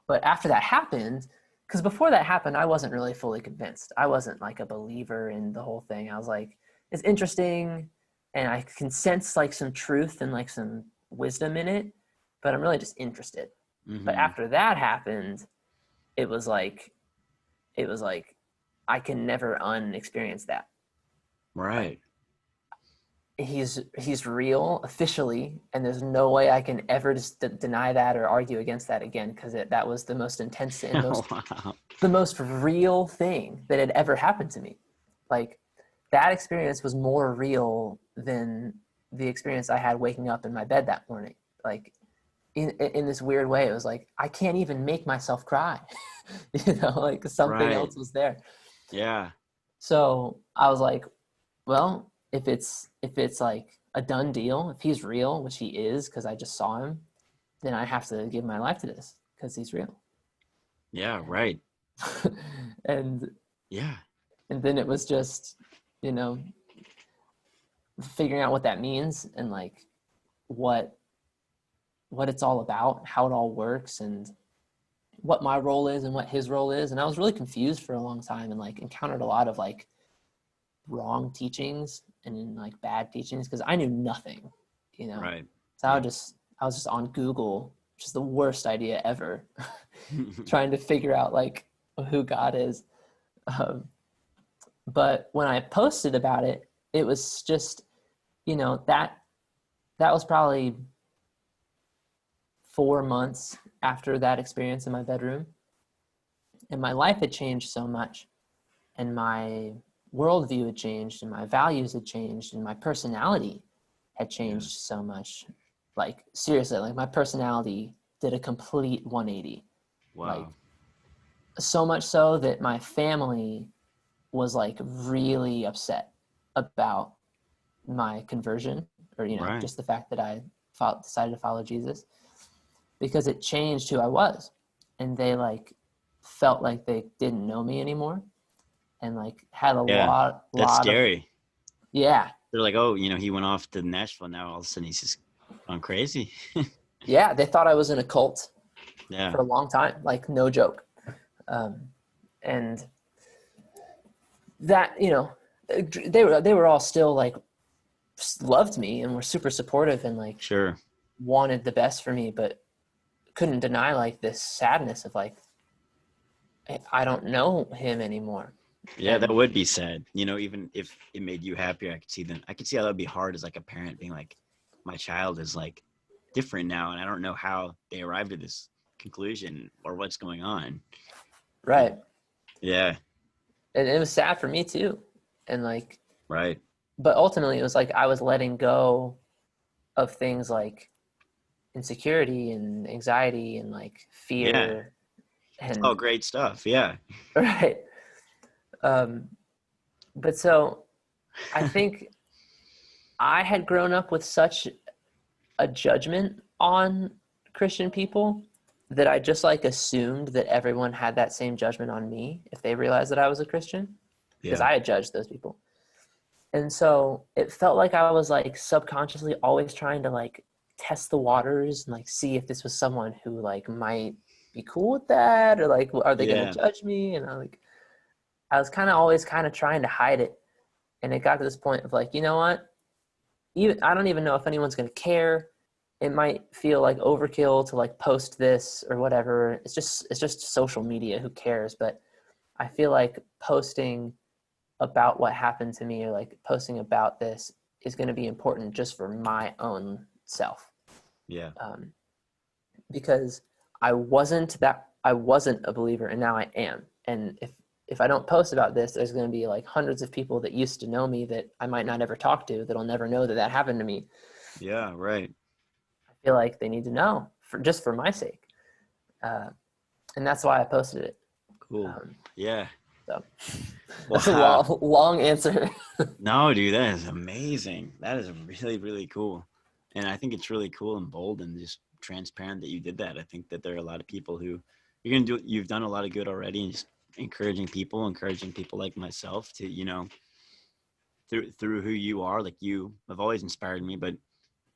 But after that happened, because before that happened, I wasn't really fully convinced. I wasn't like a believer in the whole thing. I was like, it's interesting, and I can sense like some truth and like some wisdom in it, but I'm really just interested. Mm-hmm. But after that happened, it was like, I can never unexperience that. Right. He's real officially, and there's no way I can ever just deny that or argue against that again, because that was the most intense and the most real thing that had ever happened to me. Like, that experience was more real than the experience I had waking up in my bed that morning. Like, in this weird way, it was like, I can't even make myself cry. Like something else was there. Yeah. So I was like, well, if it's like a done deal, if he's real, which he is, because I just saw him, then I have to give my life to this because he's real. Yeah, right. And yeah. And then it was just, figuring out what that means, and like what what it's all about, how it all works, and what my role is and what his role is. And I was really confused for a long time, and like encountered a lot of like wrong teachings and like bad teachings because I knew nothing, you know. Right. So I was just on Google, which is the worst idea ever, Yeah. trying to figure out like who God is. But when I posted about it, it was just, you know, that was probably 4 months after that experience in my bedroom, and my life had changed so much, and my worldview had changed, and my values had changed, and my personality had changed so much. Like seriously, like my personality did a complete 180. Wow. Like so much so that my family was like really upset about my conversion, or you know, Right. just the fact that I decided to follow Jesus, because it changed who I was, and they like felt like they didn't know me anymore, and like had a Yeah. That's lot of scary. yeah. They're like, oh, you know, he went off to Nashville. Now all of a sudden he's just gone crazy. Yeah, they thought I was in a cult Yeah. for a long time, like no joke. And that, you know, they were all still like loved me and were super supportive and like Sure. wanted the best for me, but couldn't deny like this sadness of like, I don't know him anymore. Yeah, that would be sad. You know, even if it made you happier, I could see how that'd be hard as like a parent being like, my child is like different now, and I don't know how they arrived at this conclusion or what's going on. Right. Yeah. And it was sad for me too. And like, Right. but ultimately it was like I was letting go of things like insecurity and anxiety and like Yeah. fear It's all and great stuff. Yeah. right. But so I think I had grown up with such a judgment on Christian people that I just like assumed that everyone had that same judgment on me if they realized that I was a Christian, because Yeah. I had judged those people. And so it felt like I was like subconsciously always trying to like test the waters and like see if this was someone who like might be cool with that, or like are they going Yeah. to judge me? And I was kind of always kind of trying to hide it. And it got to this point of like, you know what? Even I don't even know if anyone's going to care. It might feel like overkill to like post this or whatever. It's just social media. Who cares? But I feel like posting about what happened to me or like posting about this is going to be important just for my own self. Yeah. Because I wasn't a believer, and now I am. And if I don't post about this, there's going to be like hundreds of people that used to know me that I might not ever talk to, that'll never know that happened to me. Yeah. Right. I feel like they need to know for my sake. And that's why I posted it. Cool. Yeah. So Wow. that's a long answer. No, dude, that is amazing. That is really, really cool. And I think it's really cool and bold and just transparent that you did that. I think that there are a lot of people who you've done a lot of good already, and just encouraging people like myself to, you know, through who you are. Like, you have always inspired me, but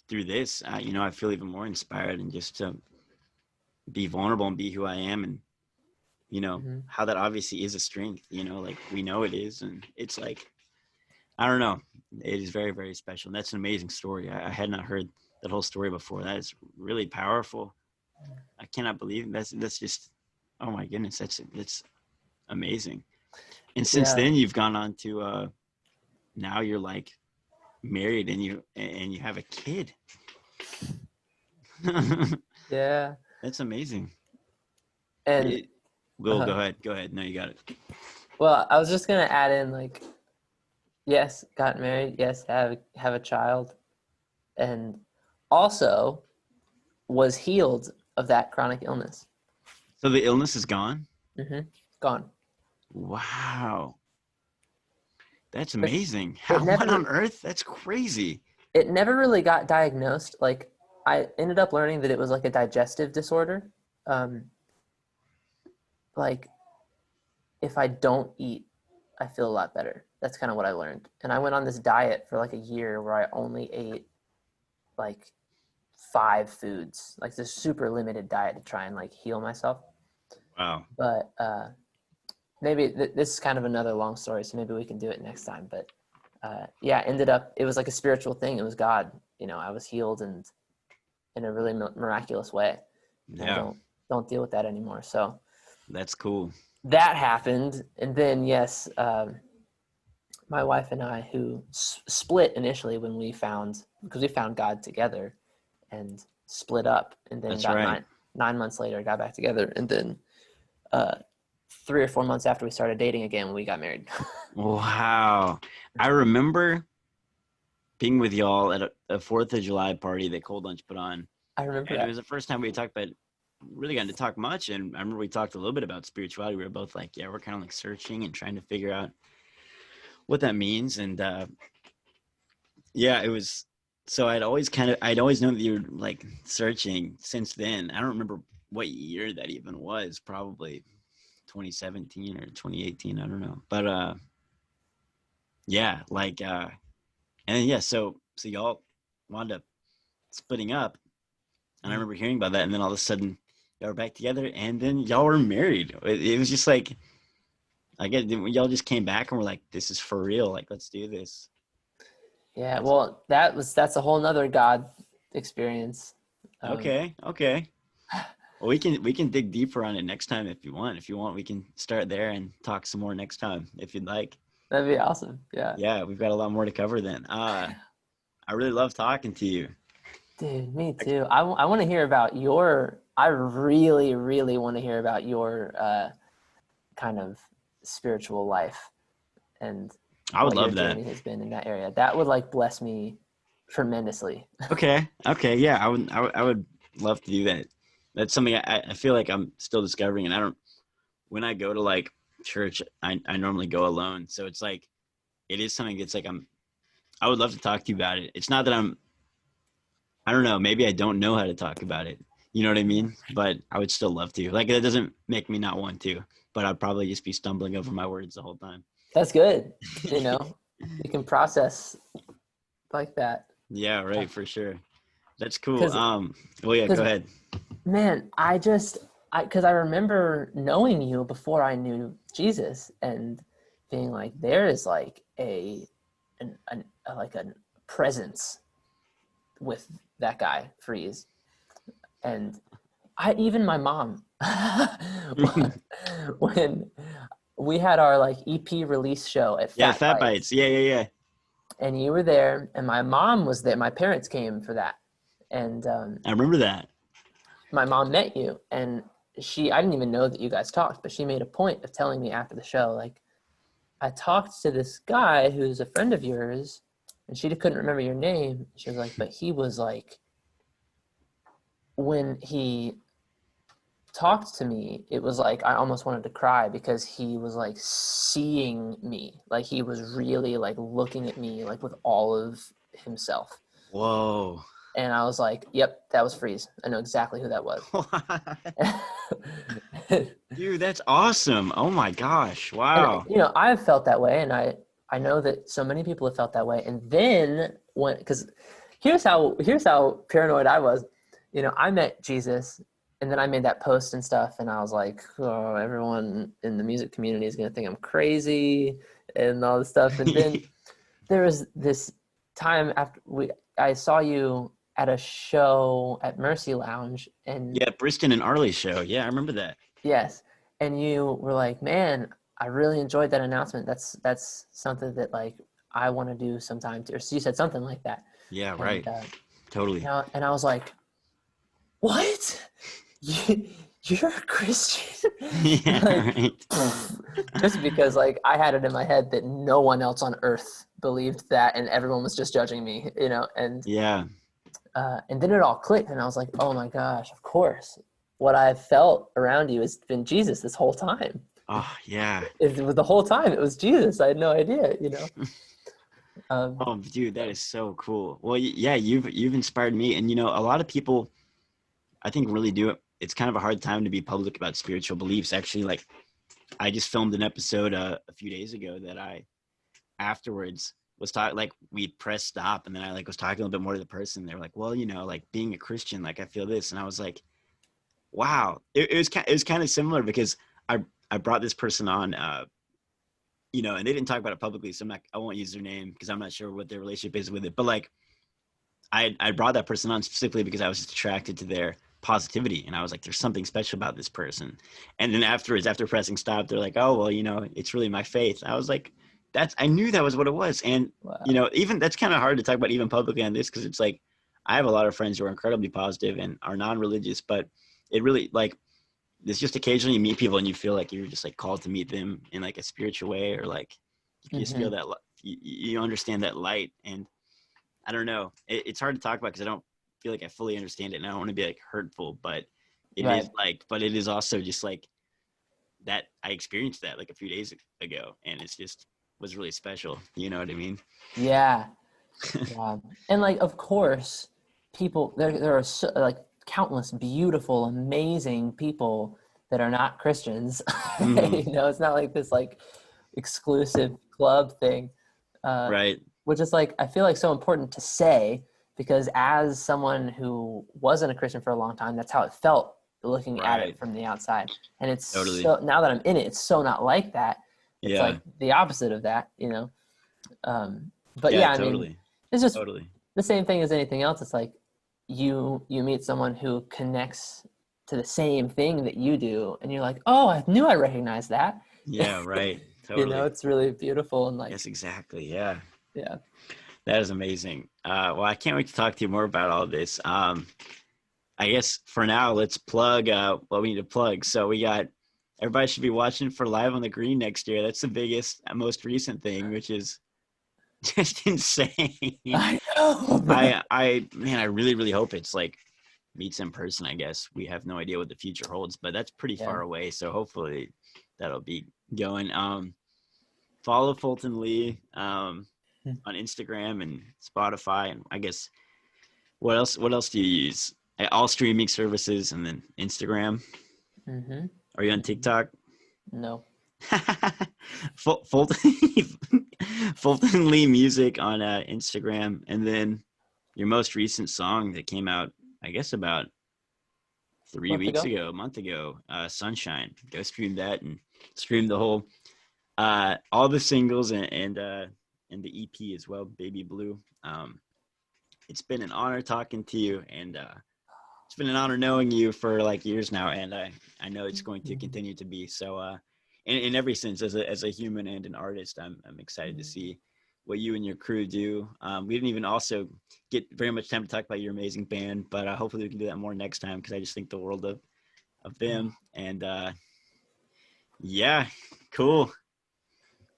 through this, you know, I feel even more inspired, and just to be vulnerable and be who I am, and you know, Mm-hmm. how that obviously is a strength, you know, like we know it is, and it's like, I don't know. It is very, very special. And that's an amazing story. I had not heard that whole story before. That is really powerful. I cannot believe it. That's just, oh my goodness. That's amazing. And since Yeah. then you've gone on to, now you're like married, and you have a kid. Yeah. That's amazing. And Will, go ahead. Go ahead. No, you got it. well, I was just gonna add in like, yes, got married, yes, have a child, and also was healed of that chronic illness. So the illness is gone? Gone. Wow. That's But amazing. it What on never earth? That's crazy. it never really got diagnosed. Like I ended up learning that it was like a digestive disorder. Um, like if I don't eat, I feel a lot better. That's kind of what I learned. And I went on this diet for like a year where I only ate like 5 foods, like this super limited diet to try and like heal myself. Wow. But maybe this is kind of another long story, so maybe we can do it next time. But yeah, ended up, it was like a spiritual thing. It was God, I was healed and in a really miraculous way. Yeah. I don't deal with that anymore. So That's cool. that happened. And then, yes, my wife and I, who split initially because we found God together and split up. And then That's about right. 9 months later, got back together. And then 3 or 4 months after we started dating again, we got married. Wow. I remember being with y'all at a 4th of July party that Cold Lunch put on. I remember And that. it was the first time we talked about, really gotten to talk much. And I remember we talked a little bit about spirituality. We were both like, yeah, we're kind of like searching and trying to figure out what that means. And yeah, it was, so I'd always known that you were like searching since then. I don't remember what year that even was, probably 2017 or 2018. I don't know. But yeah, like, and yeah, so y'all wound up splitting up. And I remember hearing about that, and then all of a sudden, y'all were back together, and then y'all were married. It was just like, I get y'all just came back and were like, "This is for real. Like, let's do this." Yeah, well, that's a whole nother God experience. Okay. Well, we can dig deeper on it next time if you want. If you want, we can start there and talk some more next time if you'd like. That'd be awesome. Yeah. Yeah, we've got a lot more to cover then. I really love talking to you. Dude, me too. I want to hear about I really, really want to hear about your kind of spiritual life and I would what your love that. journey has been in that area. That would like bless me tremendously. Okay. Yeah, I would love to do that. That's something I feel like I'm still discovering, and when I go to like church, I normally go alone. So it's like, it is something that's like, I would love to talk to you about it. It's not that I don't know, maybe I don't know how to talk about it. You know what I mean? But I would still love to. Like, that doesn't make me not want to, but I'd probably just be stumbling over my words the whole time. That's good. You can process like that. Yeah, right, for sure. That's cool. Because Well, yeah, go ahead. man, because I remember knowing you before I knew Jesus and being like, there is like a presence with that guy Freeze, and even my mom when we had our like EP release show at Yeah, Fat Fat Bites, Bites. Yeah. and you were there, and my mom was there. My parents came for that, and I remember that. my mom met you, and I didn't even know that you guys talked, but she made a point of telling me after the show, like, I talked to this guy who's a friend of yours, and she couldn't remember your name. She was like, but he was like, when he talked to me, it was like I almost wanted to cry because he was like seeing me, like he was really like looking at me like with all of himself. Whoa. And I was like, yep, that was Freeze. I know exactly who that was. Dude, that's awesome. Oh my gosh. Wow. And, I've felt that way, and I know that so many people have felt that way. And then because here's how paranoid I was. I met Jesus, and then I made that post and stuff, and I was like, oh, everyone in the music community is going to think I'm crazy and all this stuff. And then there was this time after I saw you at a show at Mercy Lounge, and yeah, Briston and Arley's show. Yeah, I remember that. yes, and you were like, man, I really enjoyed that announcement. That's something that like I want to do sometime too. Or so you said something like that. Yeah, right. And, Totally. and I was like, what? You're a Christian? Yeah, Like, right. just because like I had it in my head that no one else on earth believed that, and everyone was just judging me, and Yeah. And then it all clicked, and I was like, oh my gosh, of course. What I've felt around you has been Jesus this whole time. Oh, yeah. It was the whole time. It was Jesus. I had no idea, Oh, dude, that is so cool. Well, yeah, you've inspired me, and a lot of people, I think, really do it. It's kind of a hard time to be public about spiritual beliefs. Actually, like, I just filmed an episode a few days ago that afterwards was talking, like we pressed stop, and then I like was talking a little bit more to the person. They were like, well, you know, like being a Christian, like I feel this, and I was like, wow. It was kind of similar because I brought this person on, you know, and they didn't talk about it publicly, so I won't use their name because I'm not sure what their relationship is with it. But like, I brought that person on specifically because I was just attracted to their positivity, and I was like, there's something special about this person. And then afterwards, after pressing stop, they're like, oh well, you know, it's really my faith. I was like, I knew that was what it was. And you Wow. know, even that's kind of hard to talk about even publicly on this, because it's like I have a lot of friends who are incredibly positive and are non-religious, but it really like it's just occasionally you meet people and you feel like you're just like called to meet them in like a spiritual way, or like you just feel Hmm. that you understand that light. And I don't know, it's hard to talk about because I don't feel like I fully understand it, and I don't want to be like hurtful, but it is Right. like, but it is also just like that I experienced that like a few days ago, and it's just was really special. You know what I mean? Yeah. Yeah. And like, of course, people there are so, like countless beautiful, amazing people that are not Christians. Hmm. You know, it's not like this like exclusive club thing, uh, Right. which is like I feel like so important to say because as someone who wasn't a Christian for a long time, that's how it felt looking at it Right. from the outside. And it's Totally. so now that I'm in it, it's so not like that. It's Yeah. like the opposite of that, you know. But Yeah. yeah, I mean, Totally. it's just Totally. the same thing as anything else. It's like you meet someone who connects to the same thing that you do, and you're like, oh, I knew I recognized that. Yeah. Right. You know, Totally. it's really beautiful and Yes. like, Exactly. Yeah. yeah. That is amazing. Well, I can't wait to talk to you more about all this. I guess for now, let's plug what we need to plug. So we got everybody should be watching for Live on the Green next year. That's the biggest, most recent thing, which is just insane. I know, man. Man, I really, really hope it's like meets in person. I guess we have no idea what the future holds, but that's pretty Yeah. far away. So hopefully that'll be going. Follow Fulton Lee on Instagram and Spotify, and I guess what else? What else do you use? All streaming services, and then Instagram. Mm-hmm. Are you on Mm-hmm. TikTok? No. Fulton, Fulton Lee Music on Instagram, and then your most recent song that came out, I guess about 3 weeks Month ago. ago, a month ago, Sunshine. Go stream that and stream the whole, all the singles and the EP as well, Baby Blue. It's been an honor talking to you, and it's been an honor knowing you for like years now, and I know it's going to continue to be so. In every sense, as a human and an artist, I'm excited to see what you and your crew do. We didn't even also get very much time to talk about your amazing band, but hopefully we can do that more next time, because I just think the world of them. And yeah, cool.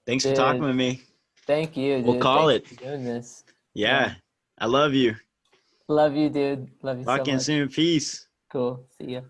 Thanks for talking Dude, with me. thank you, We'll dude. call Thank you it. for doing this. Yeah. Yeah, I love you. Love you, dude. Love you so Talk in much. soon. Peace. Cool. See ya.